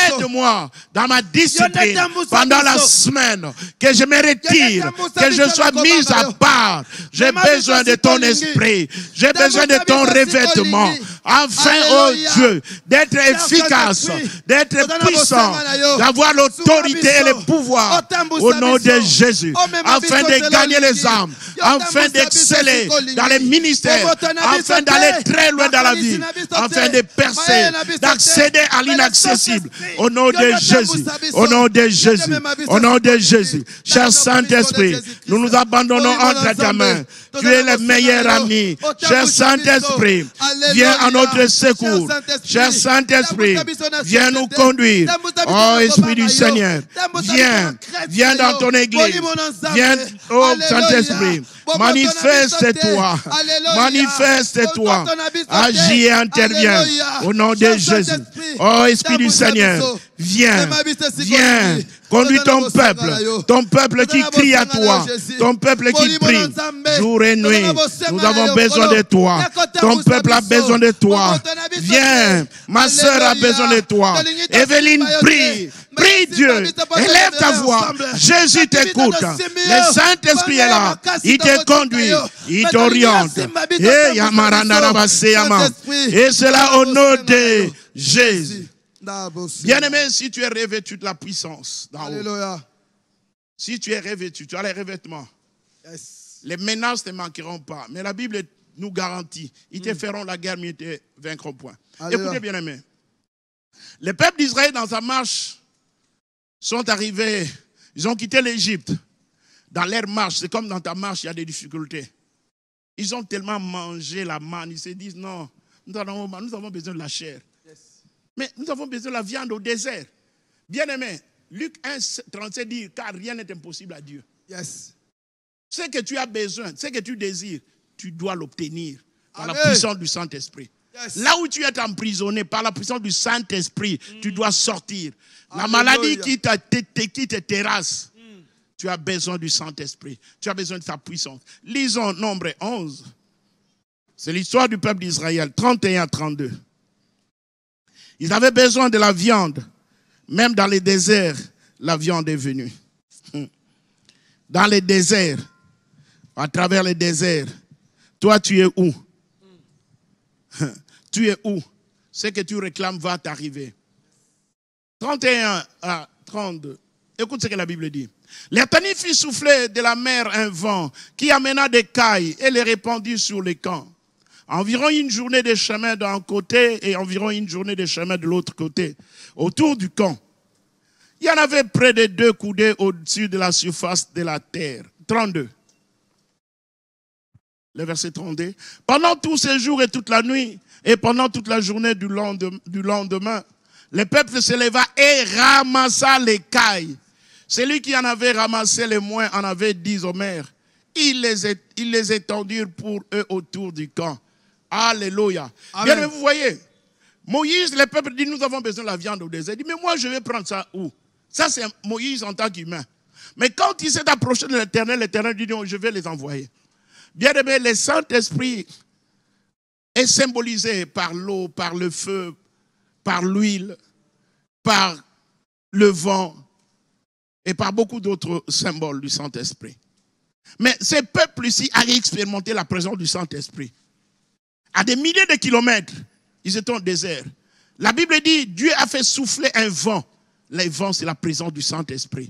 Aide-moi dans ma discipline pendant la semaine, que je me retire, que je sois mis à part. J'ai besoin de ton esprit, j'ai besoin de ton revêtement, afin, oh Dieu, d'être efficace, d'être puissant, d'avoir l'autorité et le pouvoir au nom de Jésus, afin de gagner les âmes, afin d'exceller dans les ministères, afin d'aller très loin dans la vie, afin de percer, d'accéder à l'inaccessible. Au nom de Jésus, au nom de Jésus, au nom de Jésus. Cher Saint-Esprit, nous nous abandonnons entre ta main. Tu es le meilleur ami. Cher Saint-Esprit, viens à notre secours. Cher Saint-Esprit, viens nous conduire. Oh Esprit du Seigneur, viens dans ton église. Viens, oh Saint-Esprit, manifeste-toi. Manifeste-toi. Agis et interviens au nom de Jésus. Oh Esprit du Seigneur, viens. Conduis ton peuple qui crie à toi, ton peuple qui prie jour et nuit. Nous avons besoin de toi. Ton peuple a besoin de toi. Viens, ma soeur a besoin de toi. Evelyne, prie. Prie Dieu. Élève ta voix. Jésus t'écoute. Le Saint-Esprit est là. Il te conduit. Il t'oriente. Et cela au nom de Jésus. Bien-aimé, si tu es revêtu de la puissance d'en haut, si tu es revêtu, tu as les revêtements, les menaces ne manqueront pas. Mais la Bible nous garantit, ils te feront la guerre, mais ils te vaincront point. Écoutez, bien-aimé, les peuples d'Israël dans sa marche sont arrivés, ils ont quitté l'Égypte. Dans leur marche, c'est comme dans ta marche, il y a des difficultés. Ils ont tellement mangé la manne, ils se disent non, nous avons besoin de la chair. Mais nous avons besoin de la viande au désert. Bien-aimé, Luc 1, 37 dit, car rien n'est impossible à Dieu. Ce que tu as besoin, ce que tu désires, tu dois l'obtenir par la puissance du Saint-Esprit. Là où tu es emprisonné par la puissance du Saint-Esprit, tu dois sortir. La maladie qui te terrasse, Tu as besoin du Saint-Esprit. Tu as besoin de sa puissance. Lisons Nombre 11. C'est l'histoire du peuple d'Israël, 31-32. Ils avaient besoin de la viande. Même dans les déserts, la viande est venue. Dans les déserts, à travers les déserts, toi tu es où? Tu es où? Ce que tu réclames va t'arriver. 31 à 32. Écoute ce que la Bible dit. L'Éternel fit souffler de la mer un vent qui amena des cailles et les répandit sur les camps. Environ une journée de chemin d'un côté et environ une journée de chemin de l'autre côté, autour du camp. Il y en avait près de 2 coudées au-dessus de la surface de la terre. 32. Le verset 32. Pendant tous ces jours et toute la nuit, et pendant toute la journée du lendemain, le peuple se leva et ramassa les cailles. Celui qui en avait ramassé les moins en avait 10 homères. Ils les étendirent pour eux autour du camp. Alléluia. Bien, mais vous voyez, Moïse, le peuple dit, nous avons besoin de la viande au désert. Il dit, mais moi je vais prendre ça où? Ça c'est Moïse en tant qu'humain. Mais quand il s'est approché de l'Éternel dit, non, je vais les envoyer. Bien aimé, le Saint-Esprit est symbolisé par l'eau, par le feu, par l'huile, par le vent et par beaucoup d'autres symboles du Saint-Esprit. Mais ces peuples ici avaient expérimenté la présence du Saint-Esprit. À des milliers de kilomètres, ils étaient au désert. La Bible dit, Dieu a fait souffler un vent. Le vent, c'est la présence du Saint-Esprit.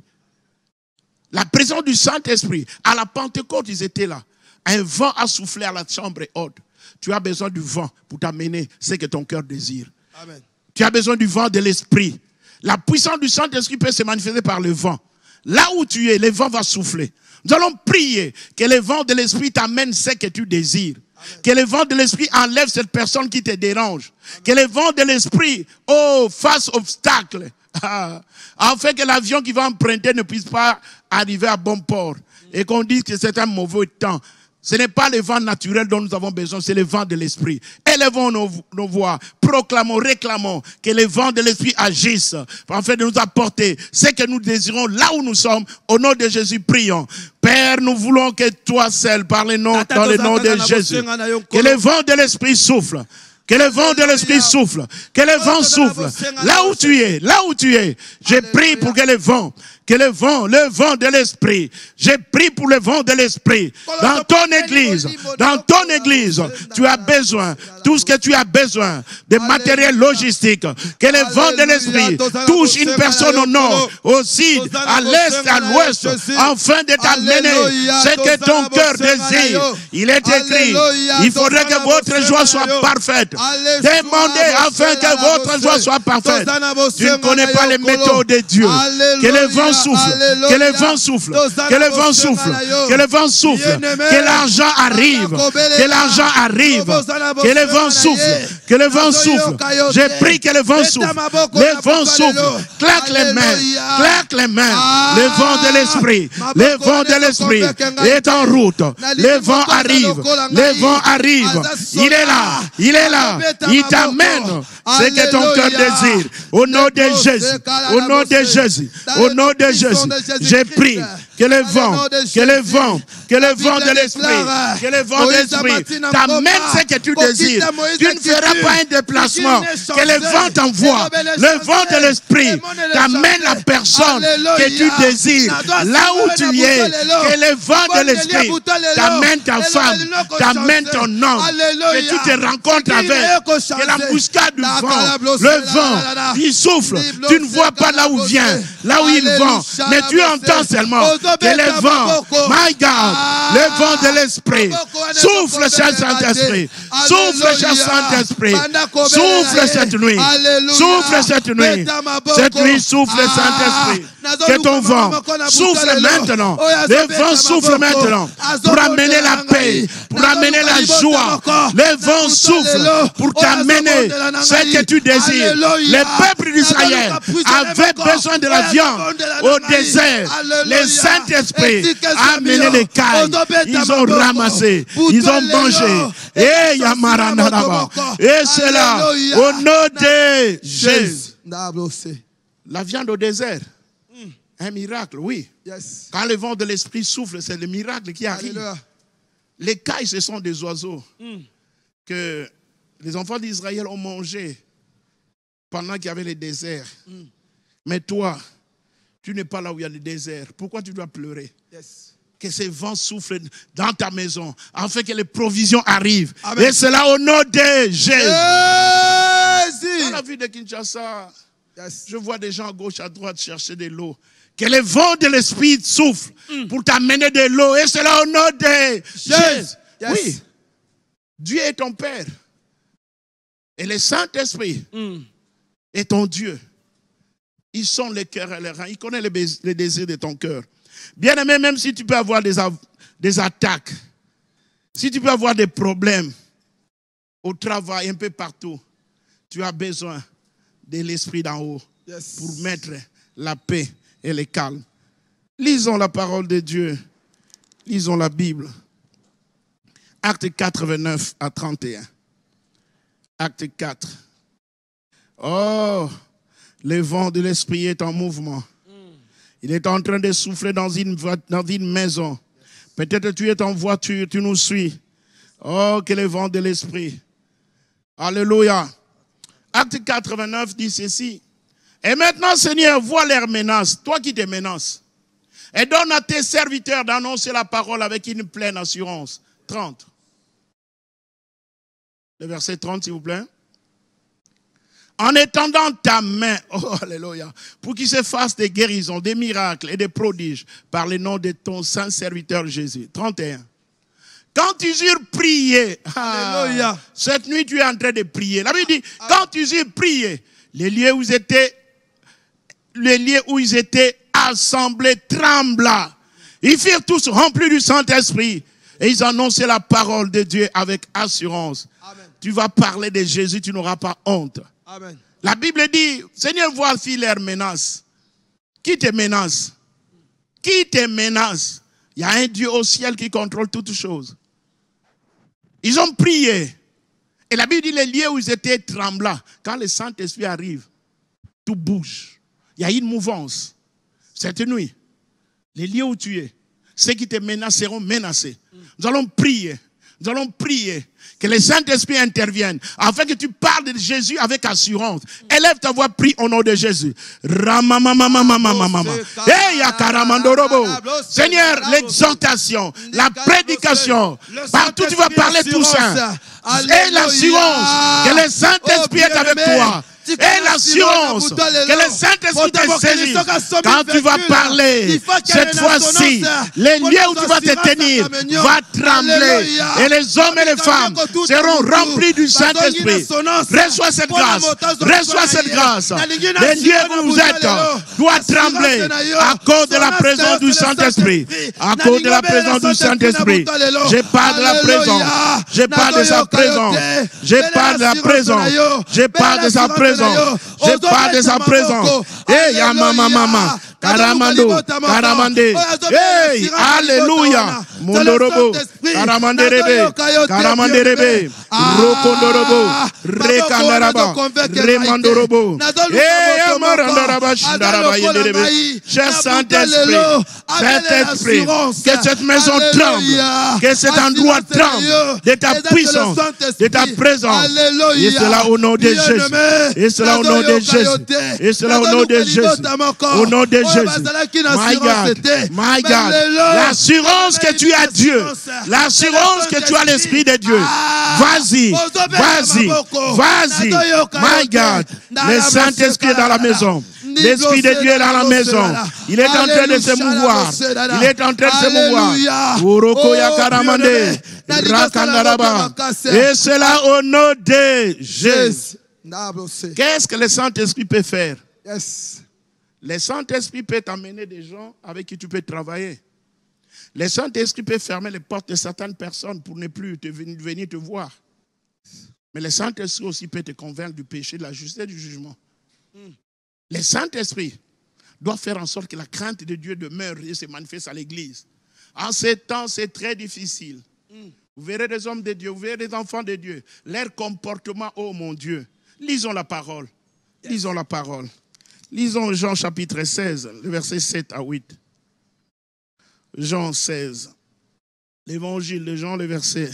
La présence du Saint-Esprit. À la Pentecôte, ils étaient là. Un vent a soufflé à la chambre haute. Tu as besoin du vent pour t'amener ce que ton cœur désire. Amen. Tu as besoin du vent de l'Esprit. La puissance du Saint-Esprit peut se manifester par le vent. Là où tu es, le vent va souffler. Nous allons prier que le vent de l'Esprit t'amène ce que tu désires. Amen. Que le vent de l'Esprit enlève cette personne qui te dérange. Amen. Que le vent de l'Esprit, fasse obstacle. Afin que l'avion qui va emprunter ne puisse pas arriver à bon port. Et qu'on dise que c'est un mauvais temps. Ce n'est pas le vent naturel dont nous avons besoin, c'est le vent de l'Esprit. Élevons nos voix, proclamons, réclamons que le vent de l'Esprit agisse afin de nous apporter ce que nous désirons là où nous sommes. Au nom de Jésus, prions. Père, nous voulons que toi seul parle dans le nom de Jésus. Que le vent de l'Esprit souffle. Que le vent de l'Esprit souffle. Que le vent souffle. Là où tu es, je prie pour que le vent de l'Esprit. J'ai pris pour le vent de l'Esprit. Dans ton église, tu as besoin, tout ce que tu as besoin, de matériel logistique. Que le vent de l'Esprit touche une personne au nord, au sud, à l'est, à l'ouest, afin de t'amener ce que ton cœur désire. Il est écrit, il faudrait que votre joie soit parfaite. Demandez afin que votre joie soit parfaite. Tu ne connais pas les méthodes de Dieu. Que le vent souffle, que le vent souffle, que le vent souffle, que le vent souffle, que l'argent arrive, que l'argent arrive, que le vent souffle, que le vent souffle. J'ai pris que le vent souffle, le vent souffle, claque les mains, le vent de l'Esprit, le vent de l'Esprit est en route, le vent arrive, il est là, il t'amène ce que ton cœur désire, au nom de Jésus, au nom de Jésus, au nom de Jésus. J'ai pris que le vent de l'Esprit t'amène ce que tu désires. Tu ne feras pas un déplacement. Que le vent t'envoie. Le vent de l'Esprit t'amène la personne que tu désires. Là où tu es, que le vent de l'Esprit t'amène ta femme, t'amène ton homme, que tu te rencontres avec. Que l'embuscade du vent, le vent, il souffle. Tu ne vois pas là où il vient, là où il vent, mais tu entends seulement que le vent, my God, le vent de l'Esprit, souffle, cher Saint-Esprit, souffle, cher Saint-Esprit, souffle cette nuit, souffle, Saint-Esprit, que ton vent souffle maintenant, le vent souffle maintenant, pour amener la paix, pour amener la joie, le vent souffle pour t'amener ce que tu désires. Le peuple d'Israël avait besoin de la viande au désert. Le Saint-Esprit a amené les cailles. Ils ont ramassé, ils ont mangé. Et Yamaranaraba. Et c'est là, au nom de Jésus. La viande au désert. Un miracle, oui. Yes. Quand le vent de l'esprit souffle, c'est le miracle qui arrive. Alléluia. Les cailles, ce sont des oiseaux que les enfants d'Israël ont mangé pendant qu'il y avait le désert. Mais toi, tu n'es pas là où il y a le désert. Pourquoi tu dois pleurer? Yes. Que ces vents soufflent dans ta maison, afin que les provisions arrivent. Amen. Et cela au nom de Jésus. Jésus. Dans la ville de Kinshasa, Yes. je vois des gens à gauche, à droite chercher de l'eau. Que le vent de l'esprit souffle pour t'amener de l'eau. Et cela au nom de Jésus. Yes. Oui. Dieu est ton Père. Et le Saint-Esprit est ton Dieu. Ils sont les cœurs et les reins. Il connaît les désirs de ton cœur. Bien-aimé, même si tu peux avoir des attaques, si tu peux avoir des problèmes au travail, un peu partout, tu as besoin de l'Esprit d'en haut pour mettre la paix et le calme. Lisons la parole de Dieu. Lisons la Bible. Acte 4, 29 à 31. Acte 4. Oh, le vent de l'Esprit est en mouvement. Il est en train de souffler dans une maison. Peut-être tu es en voiture, tu nous suis. Oh, que le vent de l'Esprit. Alléluia. Acte 89 dit ceci. Et maintenant, Seigneur, vois leurs menaces, toi qui te menaces. Et donne à tes serviteurs d'annoncer la parole avec une pleine assurance. 30. Le verset 30, s'il vous plaît. En étendant ta main, oh alléluia, pour qu'il se fasse des guérisons, des miracles et des prodiges par le nom de ton saint serviteur Jésus. 31. Quand ils eurent prié, cette nuit tu es en train de prier. La Bible dit, quand ils eurent prié, les lieux où ils étaient assemblés trembla. Ils firent tous remplis du Saint-Esprit et ils annonçaient la parole de Dieu avec assurance. Amen. Tu vas parler de Jésus, tu n'auras pas honte. Amen. La Bible dit, Seigneur, voici leurs menaces. Qui te menace? Qui te menace? Il y a un Dieu au ciel qui contrôle toutes choses. Ils ont prié. Et la Bible dit, les lieux où ils étaient tremblants. Quand le Saint-Esprit arrive, tout bouge. Il y a une mouvance. Cette nuit, les lieux où tu es, ceux qui te menacent seront menacés. Nous allons prier. Nous allons prier que le Saint-Esprit intervienne afin que tu parles de Jésus avec assurance. Élève ta voix, prie au nom de Jésus. Seigneur, l'exhortation, la prédication, partout tu vas parler tout ça. Et l'assurance que le Saint-Esprit est avec toi. Et l'assurance que le Saint-Esprit te saisit. Quand tu vas parler, cette fois-ci, les lieux où tu vas te tenir vont trembler. Et les hommes et les femmes seront remplis du Saint-Esprit. Reçois cette grâce. Reçois cette grâce. Les lieux où vous êtes doivent trembler à cause de la présence du Saint-Esprit. À cause de la présence du Saint-Esprit. Je parle de la présence. Je parle de sa présence. Je parle de la présence. Je parle de sa présence. Je parle de sa présence. Hey, mama. Karamando, Karamande, hey, alléluia, Mondorobo, Karamanderebe, Karamanderebe, Rokondorobo, Rekandaraba, Remandorobo, hey, Marandaraba, Shindaraba, Yenderebe. Cher Saint-Esprit, Saint-Esprit, que cette maison tremble, que cet endroit tremble de ta puissance, de ta présence. Et cela au nom de Jésus. Et cela au nom de Jésus. Et cela au nom de Jésus. Au nom de Jésus. My God, l'assurance que tu as Dieu, l'assurance que tu as l'Esprit de Dieu. Vas-y, my God, le Saint-Esprit est dans la maison. L'Esprit de Dieu est dans la maison. Il est en train de se mouvoir. Il est en train de se mouvoir. Urokoya Karamande, Rakandaraba. Et cela au nom de Jésus. Qu'est-ce que le Saint-Esprit peut faire? Le Saint-Esprit peut t'amener des gens avec qui tu peux travailler. Le Saint-Esprit peut fermer les portes de certaines personnes pour ne plus venir te voir. Mais le Saint-Esprit aussi peut te convaincre du péché, de la justice et du jugement. Le Saint-Esprit doit faire en sorte que la crainte de Dieu demeure et se manifeste à l'Église. En ces temps, c'est très difficile. Vous verrez des hommes de Dieu, vous verrez des enfants de Dieu. Leur comportement, oh mon Dieu. Lisons la parole. Lisons la parole. Lisons Jean chapitre 16, le verset 7 à 8. Jean 16. L'évangile de Jean, le verset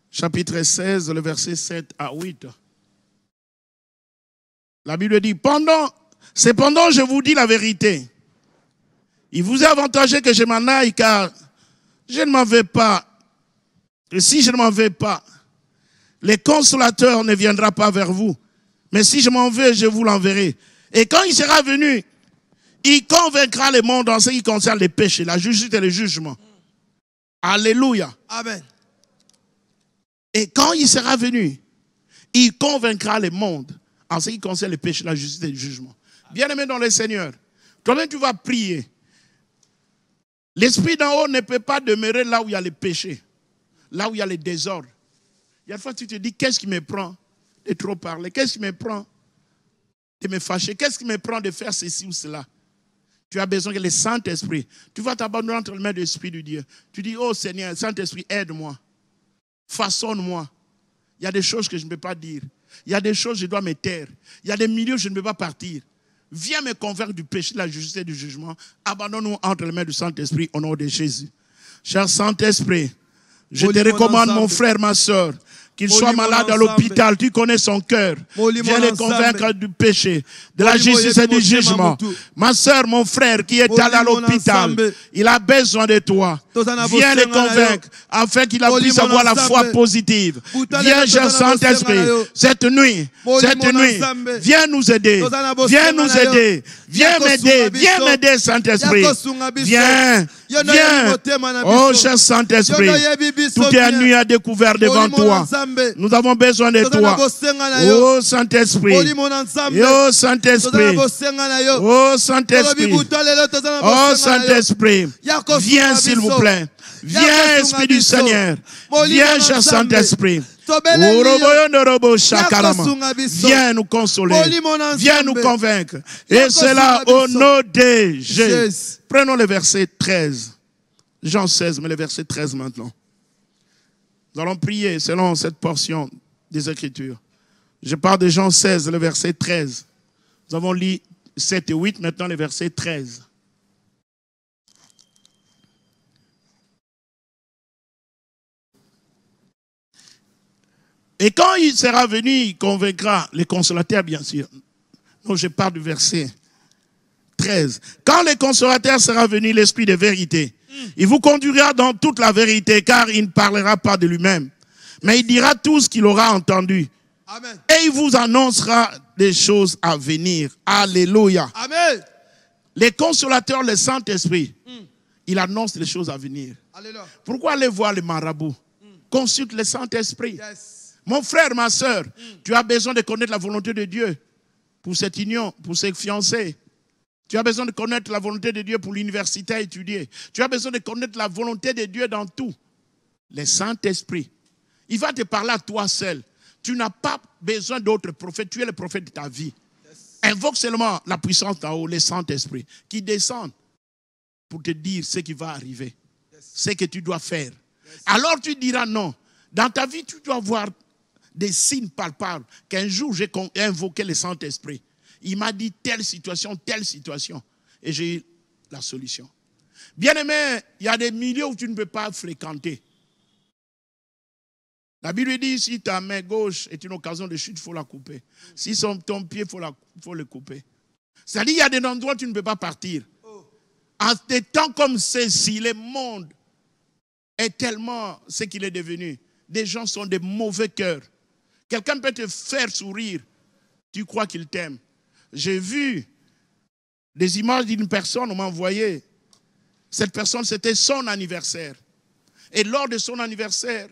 chapitre 16, le verset 7 à 8. La Bible dit, cependant je vous dis la vérité. Il vous est avantageux que je m'en aille, car je ne m'en vais pas. Et si je ne m'en vais pas, le consolateur ne viendra pas vers vous. Mais si je m'en vais, je vous l'enverrai. Et quand il sera venu, il convaincra le monde en ce qui concerne les péchés, la justice et le jugement. Alléluia. Amen. Et quand il sera venu, il convaincra le monde en ce qui concerne les péchés, la justice et le jugement. Bien-aimé dans le Seigneur, toi-même tu vas prier. L'esprit d'en haut ne peut pas demeurer là où il y a les péchés, là où il y a les désordres. Il y a des fois tu te dis, qu'est-ce qui me prend de trop parler? Qu'est-ce qui me prend de me fâcher? Qu'est-ce qui me prend de faire ceci ou cela? Tu as besoin que le Saint-Esprit, tu vas t'abandonner entre les mains de l'Esprit de Dieu. Tu dis, oh Seigneur, Saint-Esprit, aide-moi. Façonne-moi. Il y a des choses que je ne peux pas dire. Il y a des choses que je dois me taire. Il y a des milieux que je ne peux pas partir. Viens me convaincre du péché, de la justice et du jugement. Abandonne-nous entre les mains du Saint-Esprit au nom de Jésus. Cher Saint-Esprit, je te recommande mon frère, ma soeur, qu'il soit malade à l'hôpital, tu connais son cœur. Viens le convaincre du péché, de la justice et du jugement. Ma soeur, mon frère qui est allé à l'hôpital, il a besoin de toi. Viens le convaincre afin qu'il puisse avoir la foi positive. Viens, cher Saint-Esprit, cette nuit, viens nous aider. Viens nous aider. Viens m'aider, Saint-Esprit. Viens. Oh, cher Saint-Esprit, toute la nuit à découvert devant toi. Nous avons besoin de toi. Oh, Saint-Esprit. Oh, Saint-Esprit. Oh, Saint-Esprit. Oh, Saint-Esprit. Viens, s'il vous plaît. Viens, Esprit du Seigneur. Viens, cher Saint-Esprit. Viens nous consoler. Viens nous convaincre. Et cela au nom de Jésus. Prenons le verset 13. Jean 16, mais le verset 13 maintenant. Nous allons prier selon cette portion des Écritures. Je parle de Jean 16, le verset 13. Nous avons lu 7 et 8, maintenant le verset 13. Et quand il sera venu, il convaincra les consolateurs, bien sûr. Donc je parle du verset 13. Quand le consolateur sera venu, l'Esprit de vérité, il vous conduira dans toute la vérité, car il ne parlera pas de lui-même, mais il dira tout ce qu'il aura entendu. Amen. Et il vous annoncera des choses à venir. Alléluia. Amen. Les consolateurs, le Saint-Esprit, il annonce les choses à venir. Alléluia. Pourquoi aller voir les marabouts? Consulte le Saint-Esprit. Yes. Mon frère, ma soeur, tu as besoin de connaître la volonté de Dieu pour cette union, pour ces fiancés. Tu as besoin de connaître la volonté de Dieu pour l'université à étudier. Tu as besoin de connaître la volonté de Dieu dans tout. Le Saint-Esprit, il va te parler à toi seul. Tu n'as pas besoin d'autres prophètes. Tu es le prophète de ta vie. Yes. Invoque seulement la puissance d'en haut, le Saint-Esprit, qui descend pour te dire ce qui va arriver, yes, ce que tu dois faire. Yes. Alors tu diras non. Dans ta vie, tu dois voir des signes palpables qu'un jour j'ai invoqué le Saint-Esprit. Il m'a dit telle situation, et j'ai eu la solution. Bien-aimé, il y a des milieux où tu ne peux pas fréquenter. La Bible dit, si ta main gauche est une occasion de chute, il faut la couper. Si ton pied, il faut le couper. C'est-à-dire, il y a des endroits où tu ne peux pas partir. En des temps comme ceci, le monde est tellement ce qu'il est devenu. Des gens sont de mauvais cœurs. Quelqu'un peut te faire sourire. Tu crois qu'il t'aime. J'ai vu des images d'une personne, on m'a envoyé. Cette personne, c'était son anniversaire. Et lors de son anniversaire,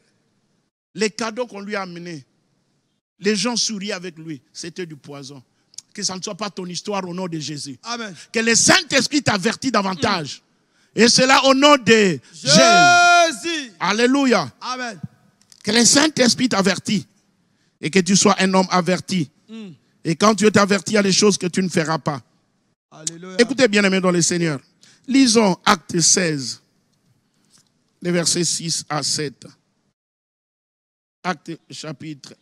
les cadeaux qu'on lui a amenés, les gens souriaient avec lui. C'était du poison. Que ça ne soit pas ton histoire au nom de Jésus. Amen. Que le Saint-Esprit t'avertit davantage. Et cela au nom de Jésus. Alléluia. Amen. Que le Saint-Esprit t'avertit. Et que tu sois un homme averti. Et quand tu es averti, il y a des choses que tu ne feras pas. Alléluia. Écoutez bien aimés dans le Seigneur. Lisons Acte 16, les versets 6 à 7. Acte chapitre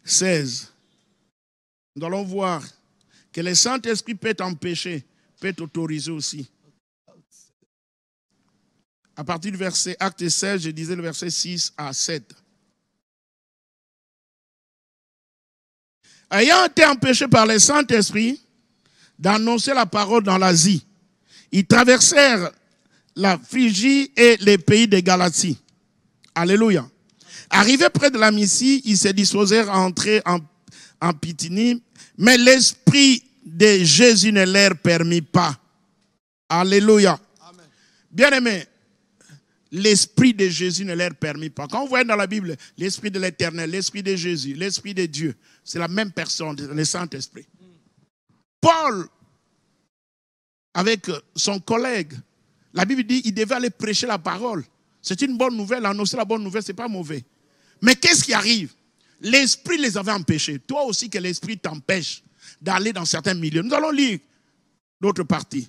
16. Nous allons voir Que le Saint-Esprit peut t'empêcher, peut t'autoriser aussi. À partir du verset Acte 16, je disais le verset 6 à 7. Ayant été empêchés par le Saint-Esprit d'annoncer la parole dans l'Asie, ils traversèrent la Phrygie et les pays de Galatie. Alléluia. Arrivés près de la Mysie, ils se disposèrent à entrer en Bithynie, mais l'Esprit de Jésus ne leur permit pas. Alléluia. Bien-aimés, l'Esprit de Jésus ne leur permit pas. Quand vous voyez dans la Bible, l'Esprit de l'Éternel, l'Esprit de Jésus, l'Esprit de Dieu, c'est la même personne, le Saint-Esprit. Paul, avec son collègue, la Bible dit qu'il devait aller prêcher la parole. C'est une bonne nouvelle, annoncer la bonne nouvelle, ce n'est pas mauvais. Mais qu'est-ce qui arrive? L'Esprit les avait empêchés. Toi aussi que l'Esprit t'empêche d'aller dans certains milieux. Nous allons lire d'autres parties.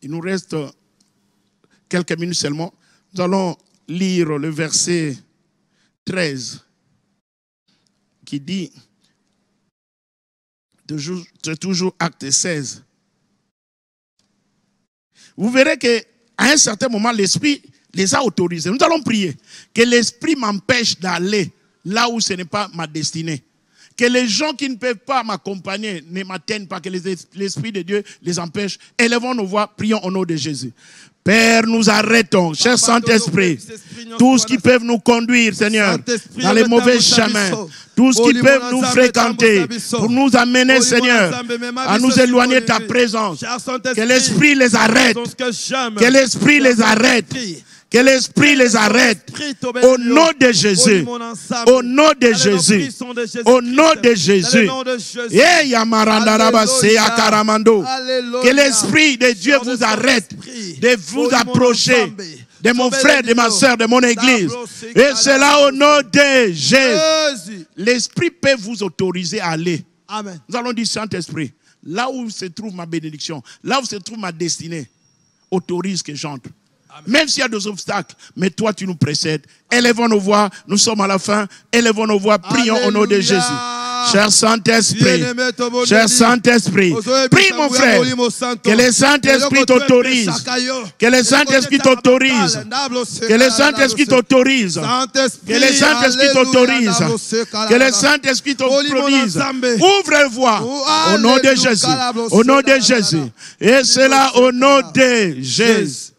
Il nous reste quelques minutes seulement. Nous allons lire le verset 13 qui dit, c'est toujours Acte 16. Vous verrez qu'à un certain moment, l'Esprit les a autorisés. Nous allons prier que l'Esprit m'empêche d'aller là où ce n'est pas ma destinée. Que les gens qui ne peuvent pas m'accompagner ne m'atteignent pas, que l'Esprit de Dieu les empêche. Élevons nos voix, prions au nom de Jésus. Père, nous arrêtons, cher Saint-Esprit, tout ce qui peut nous conduire, Seigneur, dans les mauvais chemins, tout ce qui peut nous fréquenter, pour nous amener, Seigneur, à nous éloigner de ta présence. Que l'Esprit les arrête, que l'Esprit les arrête. Que l'Esprit les arrête au nom de Jésus. Au nom de Jésus. Au nom de Jésus. Que l'Esprit de Dieu vous arrête de vous approcher de mon frère, de ma soeur, de mon église. Et c'est là au nom de Jésus. L'Esprit peut vous autoriser à aller. Amen. Nous allons dire, Saint-Esprit, là où se trouve ma bénédiction, là où se trouve ma destinée, autorise que j'entre. Même s'il y a des obstacles, mais toi tu nous précèdes. Élevons nos voix, nous sommes à la fin. Élevons nos voix, prions au nom de Jésus. Cher Saint-Esprit, prie mon frère, que le Saint-Esprit t'autorise, que le Saint-Esprit t'autorise, que le Saint-Esprit t'autorise, que le Saint-Esprit t'autorise, que le Saint-Esprit t'autorise. Ouvre les voies au nom de Jésus, au nom de Jésus. Et c'est là au nom de Jésus.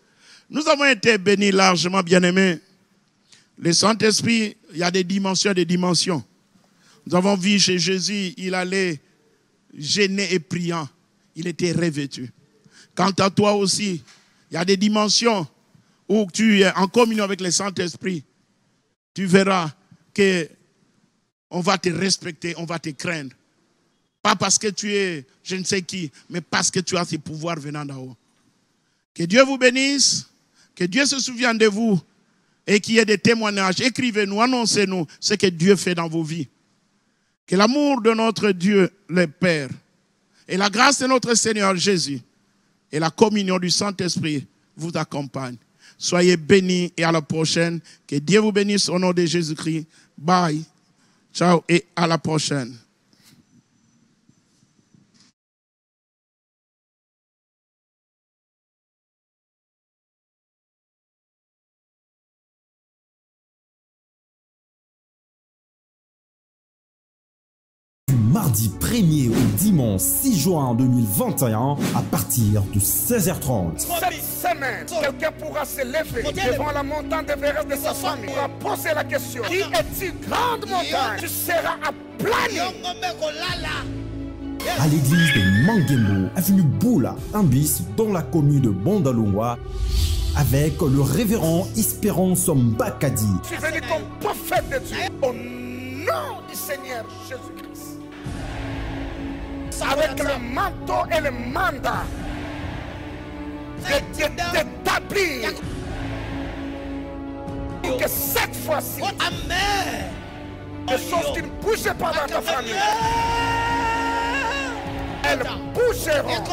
Nous avons été bénis largement, bien-aimés. Le Saint-Esprit, il y a des dimensions, des dimensions. Nous avons vu chez Jésus, il allait gêné et priant. Il était revêtu. Quant à toi aussi, il y a des dimensions où tu es en communion avec le Saint-Esprit. Tu verras qu'on va te respecter, on va te craindre. Pas parce que tu es je ne sais qui, mais parce que tu as ces pouvoirs venant d'en haut. Que Dieu vous bénisse. Que Dieu se souvienne de vous et qu'il y ait des témoignages. Écrivez-nous, annoncez-nous ce que Dieu fait dans vos vies. Que l'amour de notre Dieu, le Père, et la grâce de notre Seigneur Jésus et la communion du Saint-Esprit vous accompagnent. Soyez bénis et à la prochaine. Que Dieu vous bénisse au nom de Jésus-Christ. Bye. Ciao et à la prochaine. Mardi 1er au dimanche 6 juin 2021 à partir de 16h30. Cette semaine, quelqu'un pourra se lever devant la montagne d'Everest de sa famille. Il pourra poser la question: qui est-il grande montagne? Tu seras aplani. À l'église de Mangembo, avenue Boula, un bis dans la commune de Bondalungwa, avec le révérend Espérance Mbakadi. Je suis venu comme prophète de Dieu au nom du Seigneur Jésus-Christ. Avec le manteau et le mandat d'établir que cette fois-ci, les choses qui ne bougeaient pas dans ta famille, elles bougeront.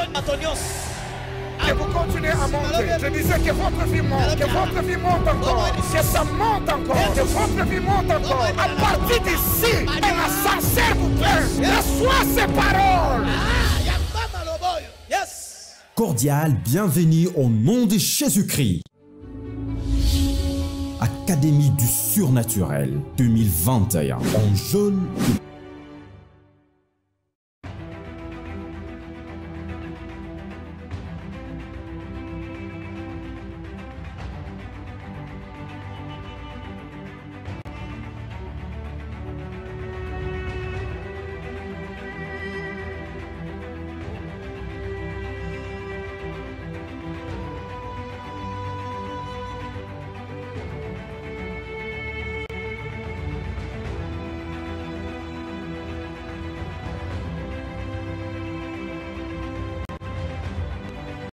Et vous continuez à monter. Je disais que votre vie monte. Que votre vie monte encore. Que ça monte encore. Que votre vie monte encore. À partir d'ici, un ascenseur vous prend. Reçois ces paroles. Cordial bienvenue au nom de Jésus-Christ. Académie du surnaturel 2021. En jeûne et